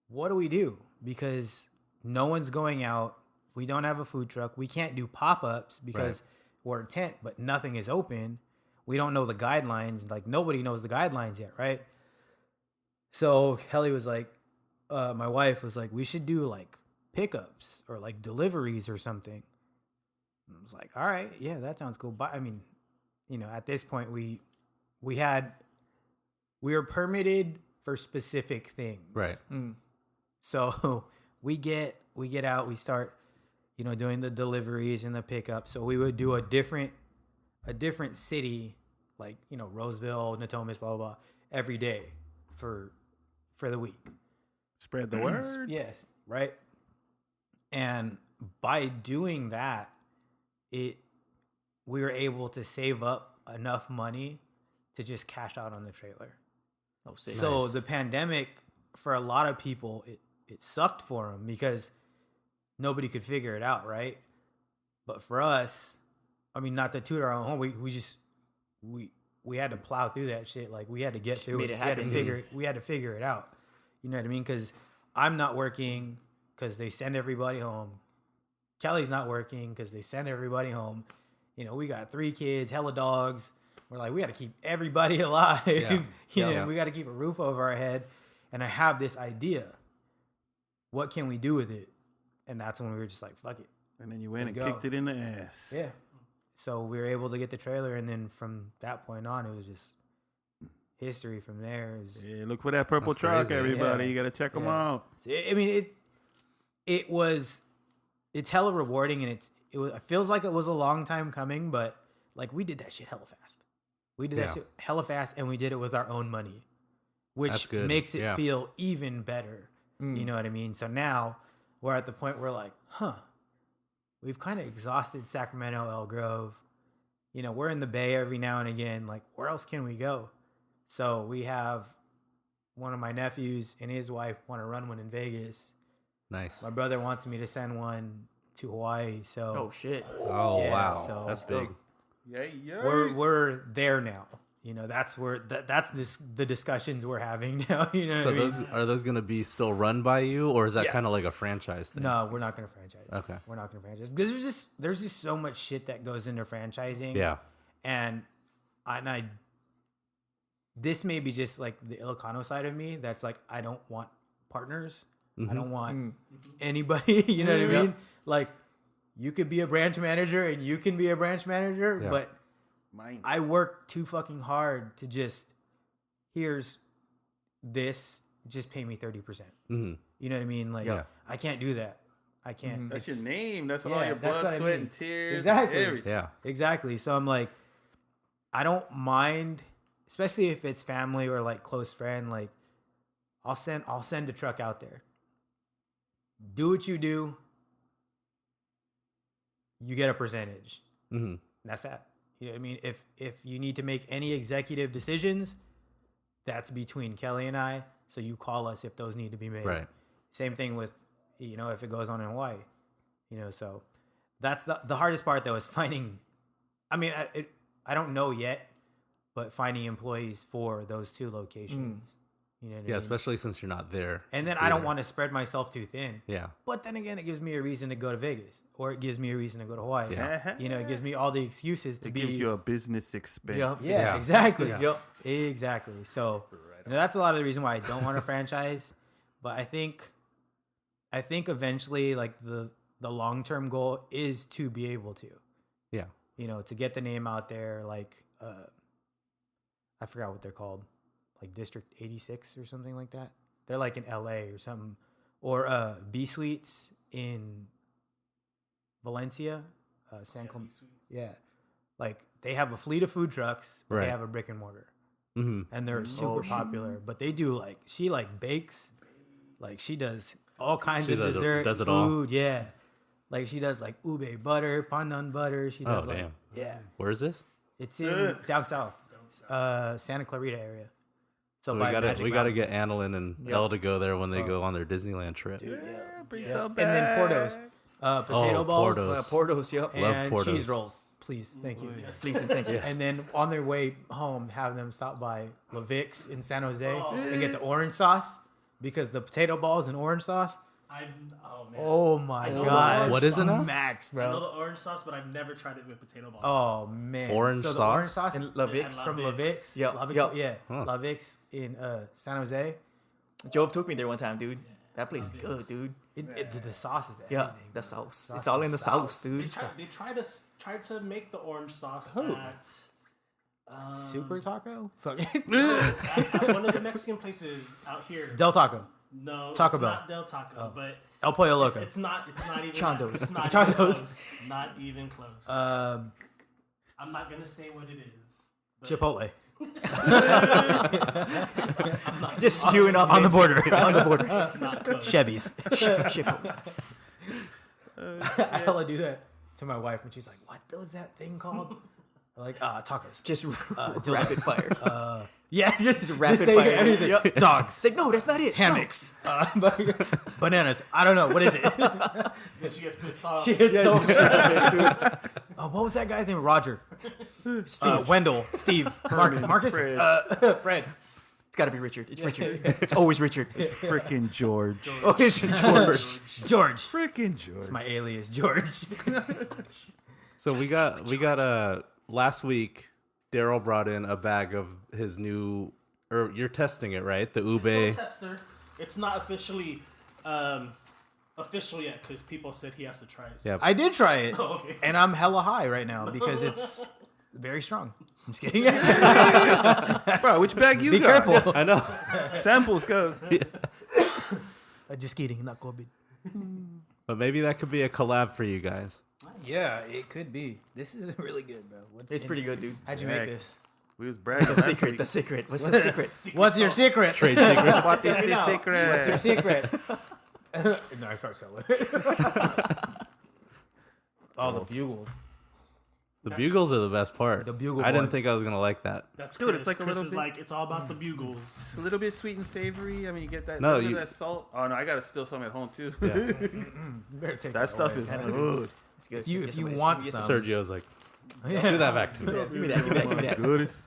what do we do? Because no one's going out. We don't have a food truck. We can't do pop-ups because we're a tent, but nothing is open. We don't know the guidelines. Like, nobody knows the guidelines yet, right? So Kelly was like, my wife was like, we should do like pickups or like deliveries or something. And I was like, all right, yeah, that sounds cool. But I mean, at this point we were permitted for specific things. Right. So we get out, we start, doing the deliveries and the pickups. So we would do a different city, like, Roseville, Natomas, blah, blah, blah, every day for the week. Spread the word. Yes, right. And by doing that, we were able to save up enough money to just cash out on the trailer. Oh, so the pandemic, for a lot of people, it sucked for them because nobody could figure it out, right? But for us, I mean, not to toot our own home, we had to plow through that shit. Like, we had to get through it. We had to figure it out. You know what I mean? Because I'm not working because they send everybody home. Kelly's not working because they send everybody home. We got 3 kids, hella dogs. We're like, we got to keep everybody alive. Yeah. We got to keep a roof over our head. And I have this idea. What can we do with it? And that's when we were just like, fuck it. And then you went and Let's go. kicked it in the ass. Yeah. So we were able to get the trailer, and then from that point on, it was just history from there. Yeah, look for that purple That's truck, crazy. everybody. Yeah. You got to check them Yeah. out. I mean, it's hella rewarding, and it feels like it was a long time coming, but like we did that shit hella fast. We did that shit hella fast, and we did it with our own money, That's which good. makes it Yeah. feel even better. You know what I mean? So now we're at the point where like, we've kind of exhausted Sacramento, El Grove. You know, we're in the Bay every now and again. Like, where else can we go? So we have one of my nephews and his wife want to run one in Vegas. Nice. My brother wants me to send one to Hawaii. So Oh shit. Oh Yeah, wow, so- that's big. Yeah. we're there now. You know, that's where the discussions we're having now. You know, So what I mean? are those going to be still run by you, or is that Yeah. kind of like a franchise thing? No, we're not going to franchise. Okay. We're not going to franchise. Because there's just so much shit that goes into franchising. Yeah. And I this may be just like the Ilocano side of me that's like, I don't want partners. I don't want anybody. You know what I mean? Like, you could be a branch manager and you can be a branch manager, Yeah. but Mine. I work too fucking hard to just, here's this, just pay me 30%. Mm-hmm. You know what I mean? Like, Yeah. I can't do that. I can't. That's your it's- name. That's all Yeah, your that's blood, what I sweat, mean. and tears. Exactly. And everything. Yeah. Exactly. So I'm like, I don't mind, especially if it's family or like close friend. Like, I'll send a truck out there. Do what you do. You get a percentage. Mm-hmm. That's that. You know what I mean? If you need to make any executive decisions, that's between Kelly and I. So you call us if those need to be made. Right. Same thing with, you know, if it goes on in Hawaii. You know, so that's the hardest part though is finding. I mean, I don't know yet, but finding employees for those two locations. You know what I Yeah, mean? especially since you're not there. And then I don't want to spread myself too thin. Yeah. But then again, it gives me a reason to go to Vegas, or it gives me a reason to go to Hawaii. Yeah. You know, it gives me all the excuses to It be. gives you a business expense. Yup. Yes, Yeah. exactly. Yep. Exactly. So you know, that's a lot of the reason why I don't want to franchise. But I think eventually, like the long-term goal is to be able to, Yeah. you know, to get the name out there. Like, I forgot what they're called, like District 86 or something like that. They're like in LA or something, or B Suites in Valencia, San Clemente. Yeah, like they have a fleet of food trucks, but Right. they have a brick and mortar, Mm-hmm. and they're super popular. But they do like she like bakes, like she does all kinds She of does it- dessert, does it all? food. Yeah, like she does like ube butter, pandan butter. She does Oh, like damn. yeah. Where is this? It's in down south, Santa Clarita area. So by we gotta Magic we gotta Mountain. get Annalyn and Elle to go there when they go on their Disneyland trip. Bring Yeah. some And then Portos, potato balls, Portos. Portos. Yep. Love and Portos. cheese rolls, please, thank you. Please and thank you. And then on their way home, have them stop by Lavix in San Jose and get the orange sauce, because the potato balls and orange sauce. Oh man. Oh my know the god, orange What is it now? Max, I know bro. the orange sauce, but I've never tried it with potato balls. Oh man, Orange so the orange sauce? sauce And Lavix. Yeah, from Lavix. Lavix. Yep, Lavix, yep. yeah, Huh. Lavix in San Jose. Jove took me there one time, dude. That place is good, dude. The sauce is Yeah, everything. the sauce. Sauce It's all is in the sauce. sauce, dude. They tried to make the orange sauce at Super Taco, at one of the Mexican places out here. Del Taco, No, Taco it's Bell. not Del Taco, but El Pollo Loco. it's not even Chandos. It's not Chandos. even close. Not even close. Um, I'm not gonna say what it is. but Chipotle Just spewing off on the names. border. On the border. It's not close. Chevy's. Shit. I hella do that to my wife when she's like, "What was that thing called?" I'm like, tacos. Just dildos. rapid fire. Yeah, just rapid say fire. everything. Yep. Dogs, It's like, no, that's not it. hammocks, bananas. I don't know what is it. Then she gets pissed off. She gets so No. what was that guy's name? Roger, Wendell, Steve, Marcus, Fred. Fred. It's got to be Richard. It's Richard. It's always Richard. Freaking George. Oh, it's George. George. Freaking George. It's my alias, George. So we got last week Darel brought in a bag of his new, or you're testing it, right? The It's still a ube. tester. It's not officially official yet because people said he has to try it. Yeah. I did try it, Oh, okay. and I'm hella high right now because it's very strong. I'm just kidding. Bro, which bag you Be got? careful. I know. Samples go. Just kidding, not COVID. But maybe that could be a collab for you guys. Yeah, it could be. This is really good, bro. It's pretty good, dude. How'd you Heck. make this? We was bragging. The last secret. week. The secret. What's the secret? What's your secret? Trade secrets. What is Figure it the out. What's your secret? secret? No, I can't sell it. Oh, the bugle. The bugles are the best part. The bugle I didn't one. think I was gonna like that. That's Dude, Chris. it's like a Chris little is bit- like, it's all about the bugles. It's a little bit sweet and savory. I mean, you get that. No, little bit you- of that salt. Oh no, I gotta steal some at home too. Yeah. You better take That stuff away. is good. It's good. If you- Get if some you of this. want Get some. Sergio's like, Yeah. do that back to me. Give me that. Give me that. Give me that. Goodness.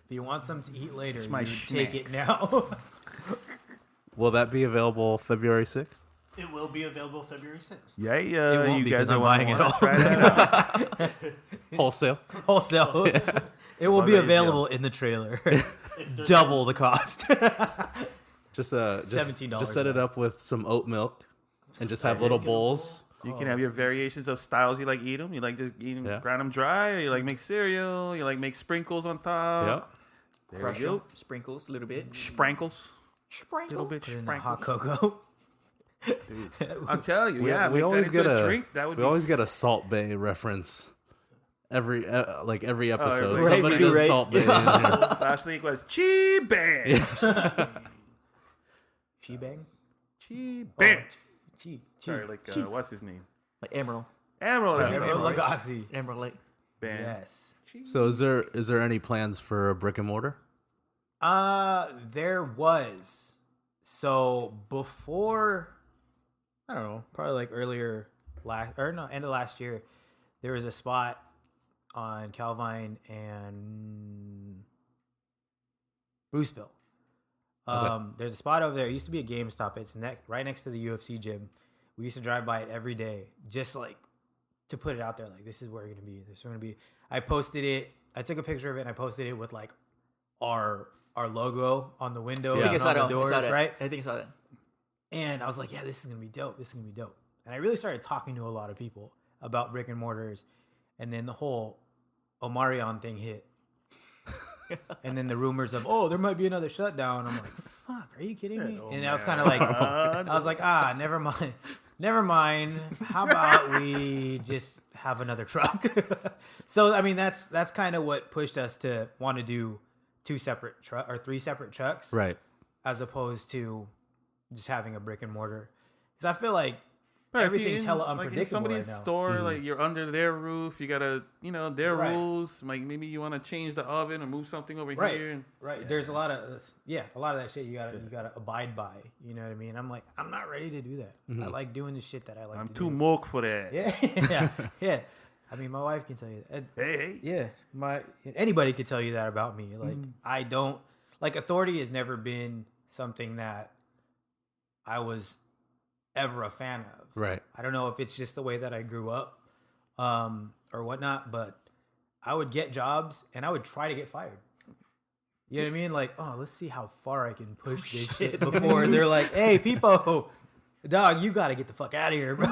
If you want something to eat later, It's you my take it schnacks. now. Will that be available February 6th? It will be available February 6th. Yeah, It won't you because guys I'm are buying it all. Try that out. Wholesale. Wholesale. It will be Well, available in the trailer. If there's Double the cost. Just $17 just set it up with some oat milk and just have little bowls. You can have your variations of styles you like eat them. You like just eat them, Yeah. grind them dry. Or you like make cereal. You like make sprinkles on top. Yep. There Crush you go. them, sprinkles a little bit. Sprinkles. Sprinkle. Little bit Put it in the sprinkles. hot cocoa. I'm telling you, We, yeah. we make always that get into a drink. That would we be always get a Salt Bay reference every every episode. right, Somebody we do, does right? Salt Bay. in here. Last week was Chi Bang. She bang? Chi Bang. Chi. Sorry, like what's his name? Like Emerald. Emerald. That's Emerald the name, right? Lagasse. Emerald Lake. Bang. Yes. So is there any plans for a brick and mortar? There was. So before, I don't know, probably like earlier end of last year, there was a spot on Calvine and Bruceville. There's a spot over there. It used to be a GameStop. It's right next to the UFC gym. We used to drive by it every day, just like to put it out there. Like, this is where we're gonna be. This is where we're gonna be. I posted it. I took a picture of it and I posted it with like our logo on the window. Yeah. I think and I saw on that. the doors, I saw that. right? I think I saw that. And I was like, yeah, this is gonna be dope. This is gonna be dope. And I really started talking to a lot of people about brick and mortars, and then the whole Omarion thing hit. And then the rumors of, oh, there might be another shutdown. I'm like, fuck, are you kidding me? And I was kind of like, I was like, never mind. Never mind. How about we just have another truck? So, I mean, that's kind of what pushed us to want to do 3 separate trucks, Right. as opposed to just having a brick and mortar. Because I feel like Right, if everything's you hella like in unpredictable somebody's right now. store, like you're under their roof, you gotta, their Right. rules. Like maybe you want to change the oven or move something over Right, here. And, right. There's a lot of a lot of that shit you gotta abide by. You know what I mean? I'm like, I'm not ready to do that. I like doing the shit that I like. I'm to too do. moke for that. Yeah. I mean, my wife can tell you that. Hey. Yeah, anybody could tell you that about me. Like, I don't like authority has never been something that I was ever a fan of. Right. I don't know if it's just the way that I grew up, or whatnot, but I would get jobs and I would try to get fired. You know what I mean? Like, oh, let's see how far I can push this shit before they're like, hey, Pipo, dog, you got to get the fuck out of here, bro.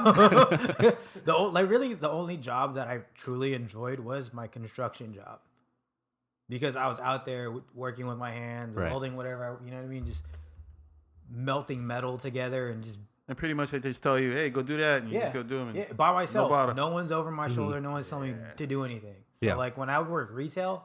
The only job that I truly enjoyed was my construction job, because I was out there working with my hands, Right. welding whatever, you know what I mean? Just melting metal together and just And pretty much they just tell you, hey, go do that, and you just go do them. yeah, by myself. bother. No one's over my shoulder. No one's telling me to do anything. Yeah. So, like when I work retail,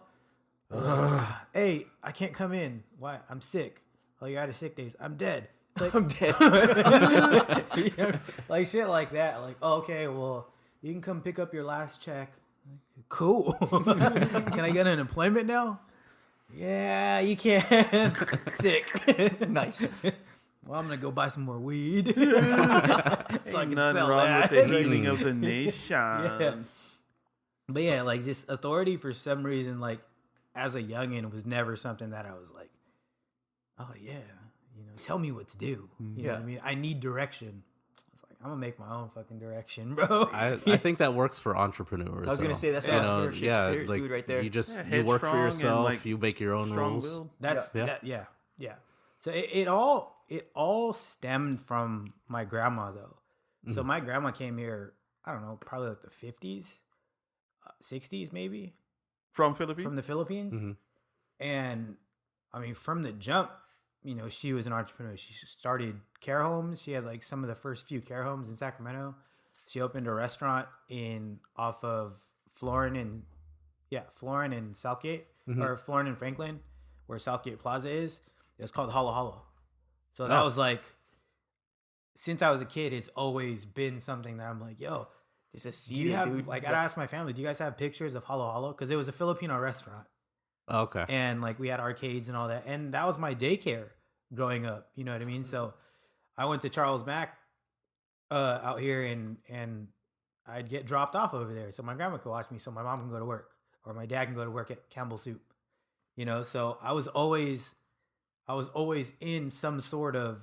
hey, I can't come in. Why? I'm sick. Oh, you're out of sick days. I'm dead. It's like, I'm dead. you know, like shit like that. Like, oh, okay, well, you can come pick up your last check. Cool. Can I get an employment now? Yeah, you can. Sick. Nice. Well, I'm gonna go buy some more weed. So I Ain't can nothing sell wrong that. with the healing of the nation. Yeah. But yeah, like just authority for some reason, like as a youngin, was never something that I was like, oh yeah, tell me what to do. You know what I mean? I need direction. I was like, I'm gonna make my own fucking direction, bro. I think that works for entrepreneurs. I was gonna though. say that's You an know, entrepreneurship spirit, dude, right there. You just Yeah, you work for headstrong and, yourself. like, You make your own Strong rules. will. That's Yeah. yeah. So it all stemmed from my grandma though. So my grandma came here, I don't know, probably like the 50s, 60s maybe. From Philippines? From the Philippines. And I mean, from the jump, you know, she was an entrepreneur. She started care homes. She had like some of the first few care homes in Sacramento. She opened a restaurant off of Florin and Southgate, or Florin and Franklin, where Southgate Plaza is. It was called Halo Halo. So that was like, since I was a kid, it's always been something that I'm like, yo, Just a do seed, you have, dude. like, I asked my family, do you guys have pictures of Halo Halo? Because it was a Filipino restaurant. Okay. And like we had arcades and all that. And that was my daycare growing up. You know what I mean? So I went to Charles Mack out here and I'd get dropped off over there. So my grandma could watch me, so my mom can go to work. Or my dad can go to work at Campbell Soup. You know, so I was always in some sort of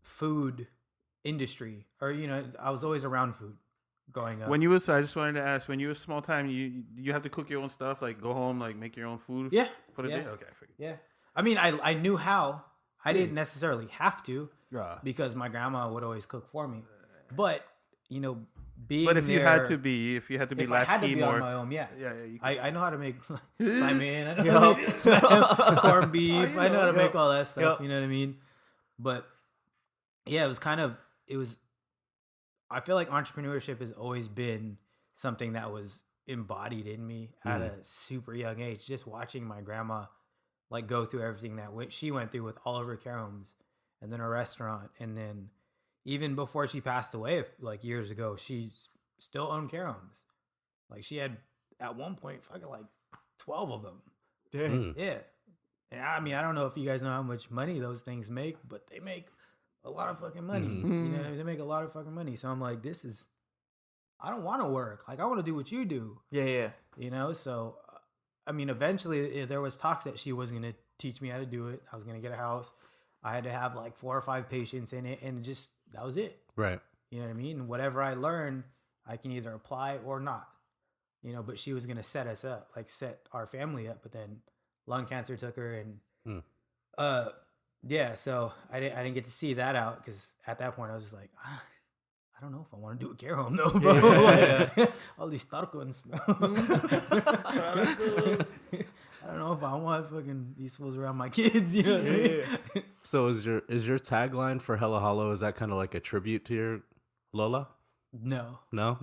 food industry. Or, you know, I was always around food growing up. I just wanted to ask, when you were small time, you have to cook your own stuff, like go home, like make your own food? Yeah. Put it yeah. there? Okay, I figured. Yeah. I mean, I knew how. I didn't necessarily have to Yeah. because my grandma would always cook for me. But, you know, being But if you there, had to be if I had to latchkey be more, on my own, yeah. you I know how to make Simon, I know how to make corned beef. I know how to make all that stuff. You know what I mean? But yeah, I feel like entrepreneurship has always been something that was embodied in me at a super young age. Just watching my grandma like go through everything that she went through with all of her care homes and then a restaurant. And then even before she passed away, like years ago, she still owned care homes. Like she had at one point fucking like 12 of them. Dang. Yeah. And I mean, I don't know if you guys know how much money those things make, but they make a lot of fucking money. You know, they make a lot of fucking money. So I'm like, I don't want to work. Like, I want to do what you do. Yeah. You know, so I mean, eventually there was talks that she was going to teach me how to do it. I was going to get a house. I had to have like 4 or 5 patients in it, and just that was it. Right. You know what I mean? Whatever I learn, I can either apply or not. You know, but she was going to set us up, like set our family up, but then lung cancer took her, and yeah, so I didn't get to see that out, because at that point I was just like, I don't know if I want to do a care home, no, bro. All these tarcons, bro. I don't know if I want fucking these fools around my kids, you know what I mean? So is your tagline for Hella Hollow, is that kind of like a tribute to your Lola? No. No?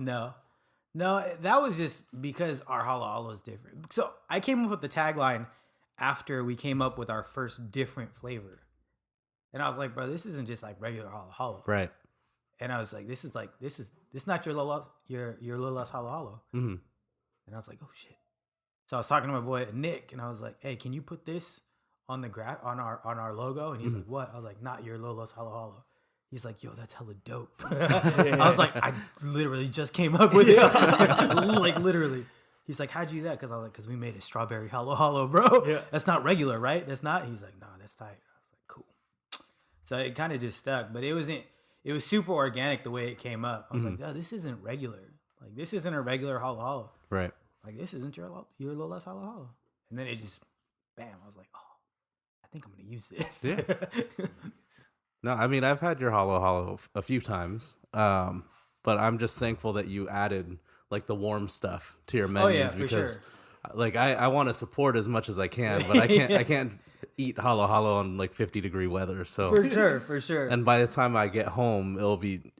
No, that was just because our Halo Halo is different. So I came up with the tagline after we came up with our first different flavor. And I was like, bro, this isn't just like regular Halo Halo. Right. And I was like, this is not your Lola, your Lola's Halo Halo. Mm-hmm. And I was like, oh shit. So I was talking to my boy Nick, and I was like, hey, can you put this on the on our logo? And he's like, what? I was like, not your Lola's Halo Halo. He's like, yo, that's hella dope. I was like, I literally just came up with it. Like, literally. He's like, how'd you do that? Because I was like, because we made a strawberry Halo Halo, bro. Yeah. That's not regular, right? That's not. He's like, nah, that's tight. I was like, cool. So it kind of just stuck. But it was super organic the way it came up. I was like, this isn't regular. Like, this isn't a regular Halo Halo. Right. Like, this isn't your Lola's Halo Halo. And then it just, bam, I was like, oh, I think I'm going to use this. Yeah. No, I mean, I've had your Halo Halo a few times, but I'm just thankful that you added like the warm stuff to your menus, because sure. Like I want to support as much as I can, but I can't eat Halo Halo on like 50-degree weather. So for sure. And by the time I get home,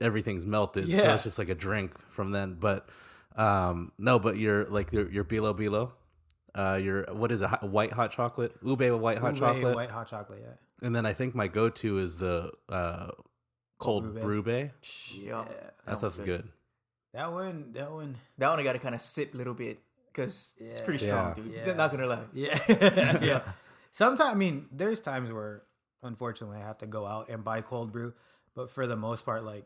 everything's melted. Yeah. So it's just like a drink from then. But no, but your Bilo Bilo, what is it? White hot chocolate, ube with white hot chocolate, white hot chocolate, yeah. And then I think my go-to is the cold brew bay. Yeah, that stuff's good. That one I got to kind of sip a little bit, because it's pretty strong, dude. Yeah. Not gonna lie. Yeah. Yeah. Sometimes, I mean, there's times where, unfortunately, I have to go out and buy cold brew, but for the most part, like,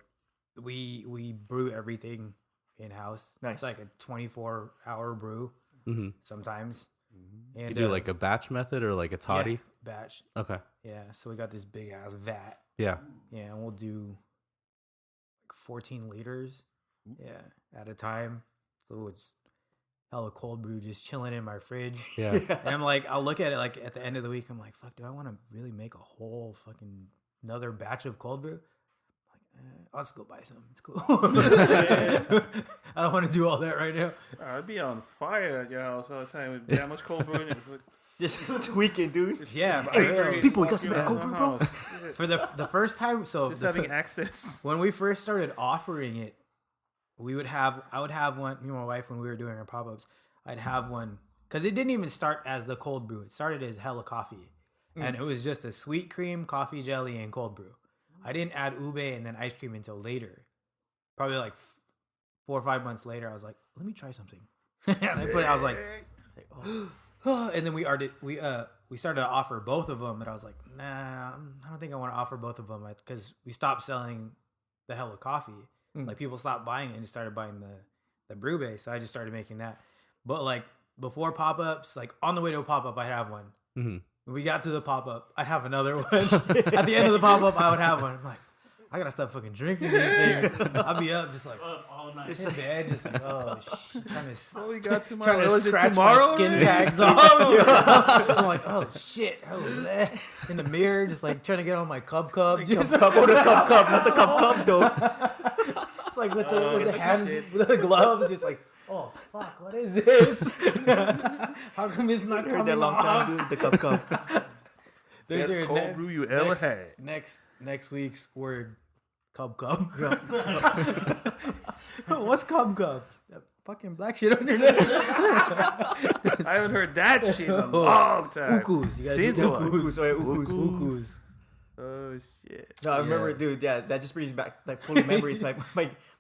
we brew everything in-house. Nice. It's like a 24-hour brew sometimes. And, You do like a batch method or like a toddy? Yeah, batch. Okay. Yeah, so we got this big-ass vat. Yeah. Yeah, and we'll do like 14 liters, at a time. So it's hella cold brew just chilling in my fridge. Yeah. And I'm like, I'll look at it like at the end of the week. I'm like, fuck, do I want to really make a whole fucking another batch of cold brew? Like, I'll just go buy some. It's cool. I don't want to do all that right now. I'd be on fire at your house all the time with that much cold brew in it. Just tweak it, dude. Yeah, People, we got some cold brew, bro. For the first time, so just having access. when we first started offering it, I would have one. Me and my wife, when we were doing our pop-ups, I'd have one because it didn't even start as the cold brew. It started as hella coffee, and it was just a sweet cream, coffee jelly, and cold brew. I didn't add ube and then ice cream until later. Probably like 4 or 5 months later, I was like, let me try something. And I put it. I was like oh. And then we started to offer both of them, and I was like, nah, I don't think I want to offer both of them because we stopped selling the hella coffee. Like people stopped buying it and just started buying the brew base. So I just started making that. But like before pop-ups, like on the way to a pop-up, I'd have one. When we got to the pop-up, I'd have another one. At the end of the pop-up, I would have one. I'm like, I gotta stop fucking drinking these things. I'll be up just like all night. in bed, just like trying to got tomorrow. trying to scratch tomorrow my skin already? tags off. I'm like, oh shit, in the mirror, just like trying to get on my cup. Cup, the cup, not the cup though. It's like with the hand, with the gloves, just like, oh fuck, what is this? How come it's not Heard coming that long off? time, dude. The cup. There's Best your cold brew you ever had. Next week's word, cup. What's cup? That fucking black shit under there. I haven't heard that shit in a long time. Ukus, you gotta Since do what? ukus. Oh shit. No, I remember, dude. Yeah, that just brings back like fully memories. My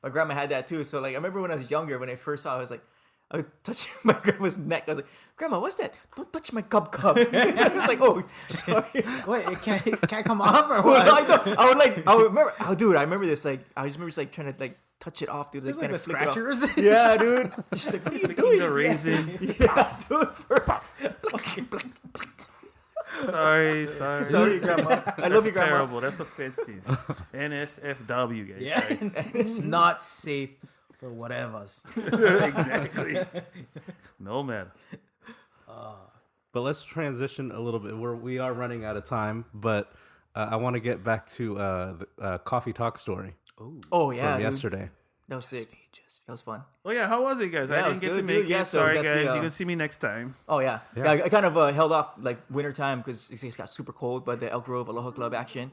grandma had that too. So like, I remember when I was younger, when I first saw it, I was like, I would touch my grandma's neck. I was like, Grandma, what's that? Don't touch my cup. I was like, oh, sorry. Wait, it can't come off or what? I remember this. Like, I just remember just like trying to like touch it off, dude. Like, Like kind the of flick it off. scratchers. Yeah, dude. She's like, what are you doing? The raisin. Yeah, dude. Sorry. Grandma. I love you, That's Grandma. terrible. That's offensive. NSFW, guys. Yeah, Sorry. it's not safe for whatever's. Exactly. No matter. But let's transition a little bit. We are running out of time, but I want to get back to the coffee talk story Oh yeah, from dude. yesterday. That was sick. That was fun. Oh yeah, how was it, guys? Yeah, it I was didn't get to good, make dude. it. Yeah, so Sorry, we got guys. the, You can see me next time. Oh yeah. I kind of held off like winter time because it got super cold. But the Elk Grove Aloha Club action.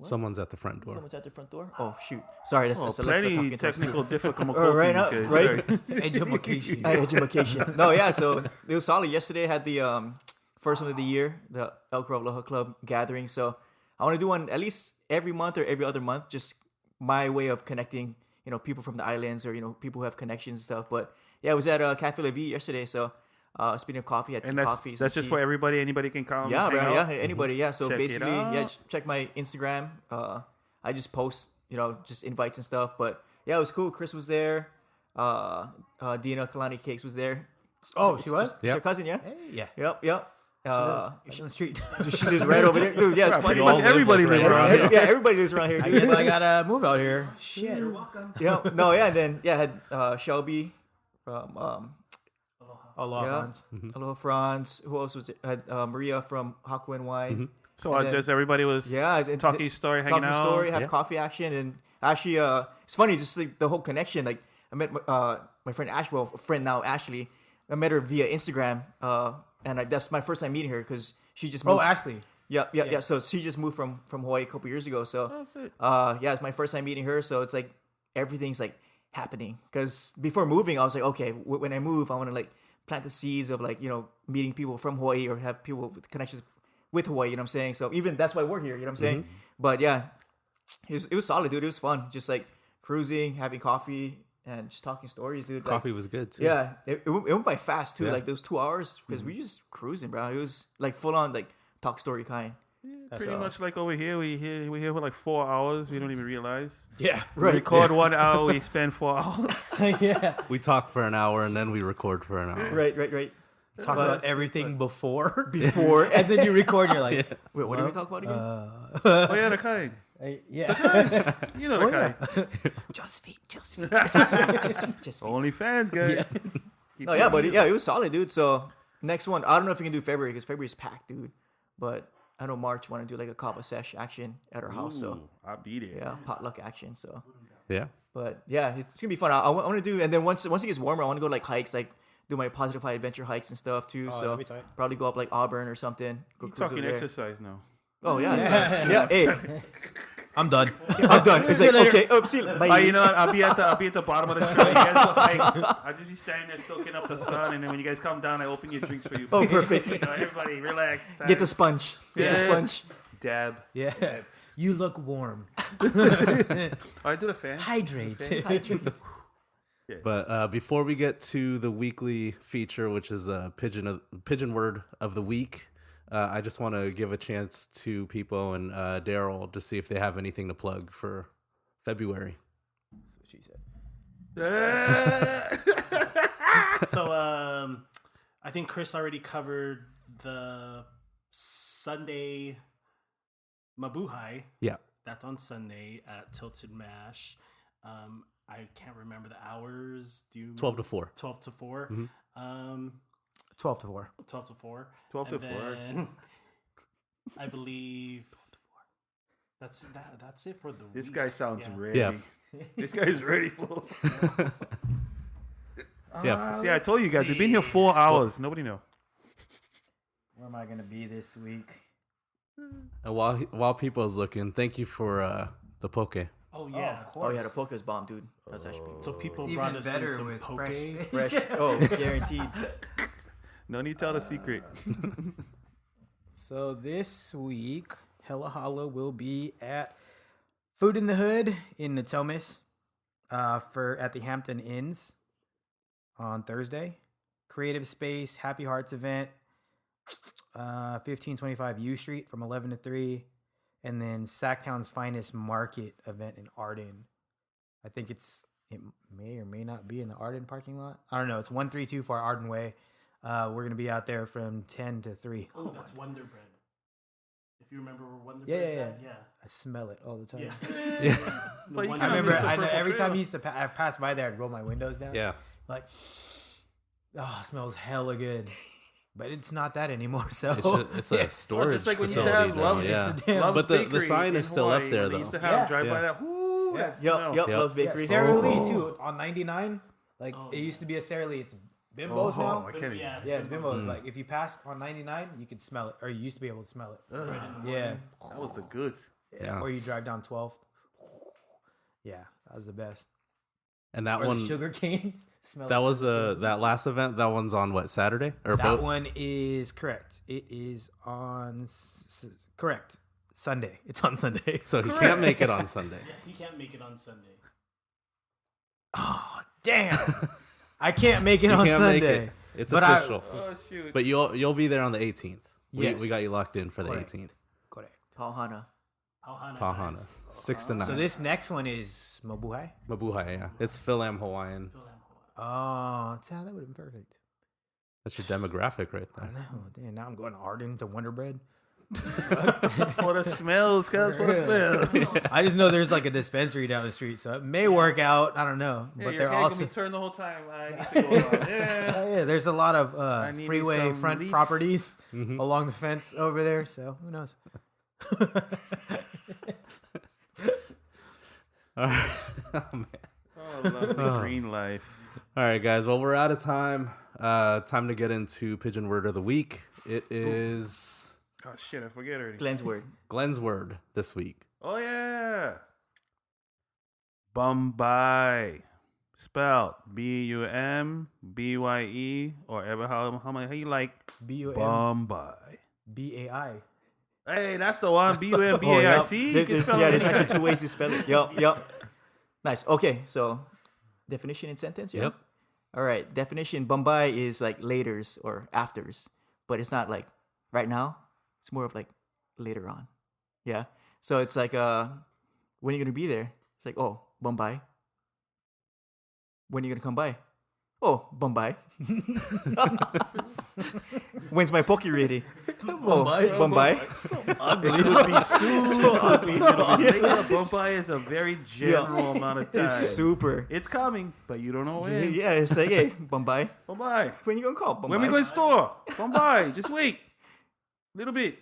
Someone's at the front door. Someone's at the front door. Oh shoot! Sorry, that's Alexa Plenty talking to us. technical difficulties, Right now, guys. right? Sorry. Education. Education. No, yeah. So it was solid. Yesterday I had the first one of the year, the Elk Grove Aloha Club gathering. So I want to do one at least every month or every other month. Just my way of connecting, people from the islands or people who have connections and stuff. But yeah, I was at Cafe La Vie yesterday. So speaking of coffee, I had And two coffees. that's just for everybody. Anybody can come. Yeah, hang bro, out. yeah, anybody, yeah. So Check it basically, out. just check my Instagram. I just post, just invites and stuff. But yeah, it was cool. Chris was there. Dina Kalani Cakes was there. Oh, she was? She's your cousin, yeah? Yeah. Yep. She's on the street. She lives right over there, dude. Yeah, it's funny. Pretty much everybody lives around here. Yeah, everybody lives around here. I Dude. guess I gotta move out here. Shit. You're welcome. Yeah, no, yeah. And then I had Shelby from Aloha. yeah, Aloha Franz. Who else was it? I had Maria from Haku NY. So And then- just everybody was and talking story, hanging talking out. story, have coffee action, and actually, it's funny, just like the whole connection. Like I met my friend Ashwell, a friend now, Ashley. I met her via Instagram, and that's my first time meeting her because she just moved. Oh, Ashley. Yeah. So she just moved from Hawaii a couple years ago. So it's my first time meeting her. So it's like everything's like happening. Because before moving, I was like, okay, when I move, I want to like plant the seeds of like meeting people from Hawaii or have people with connections with Hawaii. You know what I'm saying? So even that's why we're here. You know what I'm saying? But yeah, it was solid, dude. It was fun. Just like cruising, having coffee, and just talking stories, dude. Coffee was good too. Yeah, it went by fast too. Yeah. Like those 2 hours because we just cruising, bro. It was like full on like talk story kind. Pretty much like over here, we here for like 4 hours. We don't even realize. Yeah. We record 1 hour, we spend 4 hours. Yeah. We talk for an hour and then we record for an hour. Right. Talk about everything before. And then you record and you're like, wait, what did we talk about again? Oh yeah, the kind. yeah. You know the kind. Just feet. Only fans, guys. Keep No, yeah, it but real. yeah, it was solid, dude. So next one, I don't know if you can do February because February's packed, dude. But I know March want to do like a kava sesh action at our house. So I'll be there. yeah, potluck action. So Yeah. but yeah, it's gonna be fun. I want to do, and then once it gets warmer, I want to go like hikes, like do my Positive High adventure hikes and stuff too. So that'd be tight. probably go up like Auburn or something. Go You're cruise talking over there. exercise now. Oh yeah, yeah. Hey, I'm done. I'm done. It's like okay. Oh, see, bye. Oh, you know what? I'll be at the bottom of the trail. You guys go hike. I'll just be standing there soaking up the sun, and then when you guys come down, I open your drinks for you. Oh, perfect. You know, everybody, relax. Get the sponge. Get the Yeah. sponge. dab. Yeah. You look warm. Oh, I do the fan. Hydrate. But before we get to the weekly feature, which is the pigeon word of the week, I just want to give a chance to Pipo and Darel to see if they have anything to plug for February. So I think Chris already covered the Sunday Mabuhay. Yeah. That's on Sunday at Tilted Mash. I can't remember the hours. Do you 12 to 4. 12 to 4. 12 to 4. 12 to 4. 12 to 4. Then I believe that's it for the This week. guy sounds Yeah. ready. Yeah. This guy's ready for. Yeah. See, I told you guys, we've been here 4 hours. Nobody know. Where am I going to be this week? And while Pipo's looking, thank you for the poke. Oh yeah. Oh yeah, the poke's bomb, dude. That's actually So people It's brought even us better in some with poke. fresh fresh. Oh, guaranteed. No need to tell the secret. So this week, Hella Holla will be at Food in the Hood in Natomas at the Hampton Inns on Thursday. Creative Space Happy Hearts event, 1525 U Street from 11 to 3. And then Sacktown's Finest Market event in Arden. I think it may or may not be in the Arden parking lot. I don't know. It's 1324 Arden Way. We're going to be out there from 10 to 3. Oh, that's Wonder Bread. If you remember where Wonder Yeah, Bread's yeah, at, yeah. I smell it all the time. Yeah. Yeah. The But you Wonder I remember Mr. Bread. I know every Purple time I pass by there, I'd roll my windows down. Yeah. Like, oh, it smells hella good. But it's not that anymore. So It's a storage just like when you facility have now, Love's, yeah. Love's But the Bakery sign in is still up Hawaii, there, when they though. used to have Yeah. drive by Yeah. that. Whoo, Yeah. that smell. Yep. Love's yeah, Bakery. Sara Lee Oh. too on 99. Like it used to be a Sara Lee. It's Bimbo's Oh, now. I can't even. Yeah, Yeah, it's Bimbo's. Like if you pass on 99, you could smell it, or you used to be able to smell it. Yeah. That was the goods. Yeah. Or you drive down 12th. Yeah, that was the best. And that Or one, the sugar canes. Smell that the was sugar canes. that last event. That one's on what, Saturday or That both? one is correct. It is on correct Sunday. It's on Sunday. So he can't make it on Sunday. Yeah, he can't make it on Sunday. Oh damn! I can't make it You on can't make Sunday. it. It's But official. Oh shoot. But you'll be there on the 18th. Yes. We got you locked in for the Correct. 18th. Correct. Pauhana. Pauhana. Pahana, guys. 6 to 9. So this next one is Mabuhay. Mabuhay, yeah. It's Philam Hawaiian. Oh, that would have been perfect. That's your demographic right I there. know. Damn, now I'm going to Arden to Wonder Bread. For the smells, cuz, for the smells. I just know there's like a dispensary down the street, so it may work out. I don't know, Yeah, but your they're head also gonna be turned the whole time. I need to go on. Yeah. yeah. There's a lot of need me freeway some front leaf. properties along the fence over there. So who knows? All right. Oh, man. Oh, lovely green life. All right, guys. Well, we're out of time. Time to get into Pigeon Word of the Week. It is Oh shit, I forget already. Glen's word. Glen's word this week. Oh yeah. Bombay. Spelled Bumbye or ever how you like Bombay. BAI. Hey, that's the one. Bumbai. You can spell Yeah, it. there's actually 2 ways to spell it. Yup. Nice. Okay, so definition in sentence. Yeah? Yep. All right. Definition: Bombay is like laters or afters, but it's not like right now. It's more of like later on. Yeah. So it's like when are you gonna be there? It's like, oh, Bombay. When are you gonna come by? Oh, Bombay. When's my poke ready? Bombay. Oh, Bombay. Ugly. It could be so ugly. Bombay is a very general amount of time. It's super. It's coming, but you don't know when. Yeah, it's like, hey, Bombay. Bombay. When you gonna call? Bombay. When we going to store? Bombay. Just wait. Little bit.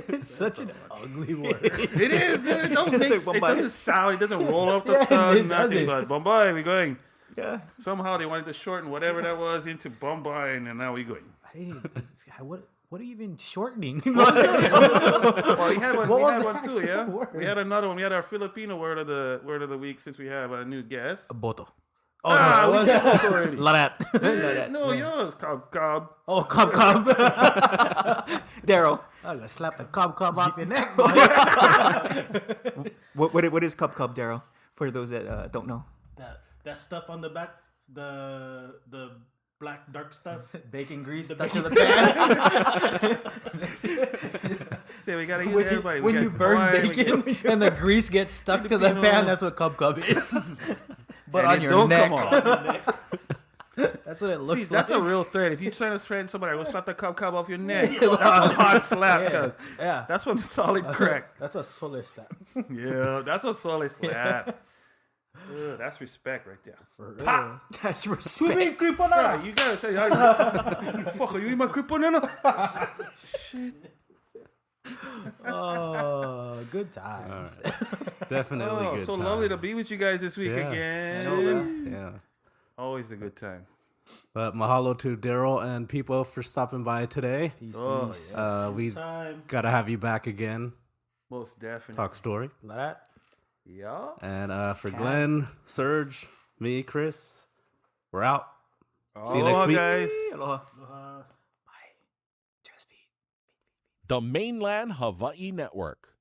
It's such an ugly word. It is, dude. It don't make, It's like it doesn't sound. It doesn't roll off the Yeah, tongue. it Nothing. doesn't. But Bombay, we're going. Yeah. Somehow they wanted to shorten whatever that was into Bombay, and now we're going. I didn't even, what are you even shortening? Well, we had one. What We was had the one too. actual Yeah, word? we had another one. We had our Filipino word of the week since we have a new guest. Boto. We did both already. Larat. No, yours, cob. Oh, cob. Daryl, I'm gonna slap the cob off your neck. what is cup, Daryl? For those that don't know. That stuff on the back, the black dark stuff. Bacon grease stuck to the pan. Say we gotta use everybody. When you burn bacon and the grease gets stuck to the pan, that's what cob is. But And on it your don't neck. come off. That's what it looks See, like. that's a real threat. If you're trying to threaten somebody, we'll slap the cob off your neck. That's a hard slap. Cause Yeah. that's one solid crack. That's a solar step. Yeah, that's what solid slap. That's respect right there. That's respect. Bro, you gotta tell you, you fucker, you eat my creep banana? Shit. Oh, good times. Definitely Oh, good. so time. lovely to be with you guys this week Yeah. again. Yeah. Always a good time. But mahalo to Darel and Pipo for stopping by today. Oh, yeah. We Time. gotta have you back again. Most definitely. Talk story. Larat. Yeah. And for Glenn, Serge, me, Chris, we're out. See you next Aloha, week. guys. Aloha. The Mainland Hawaii Network.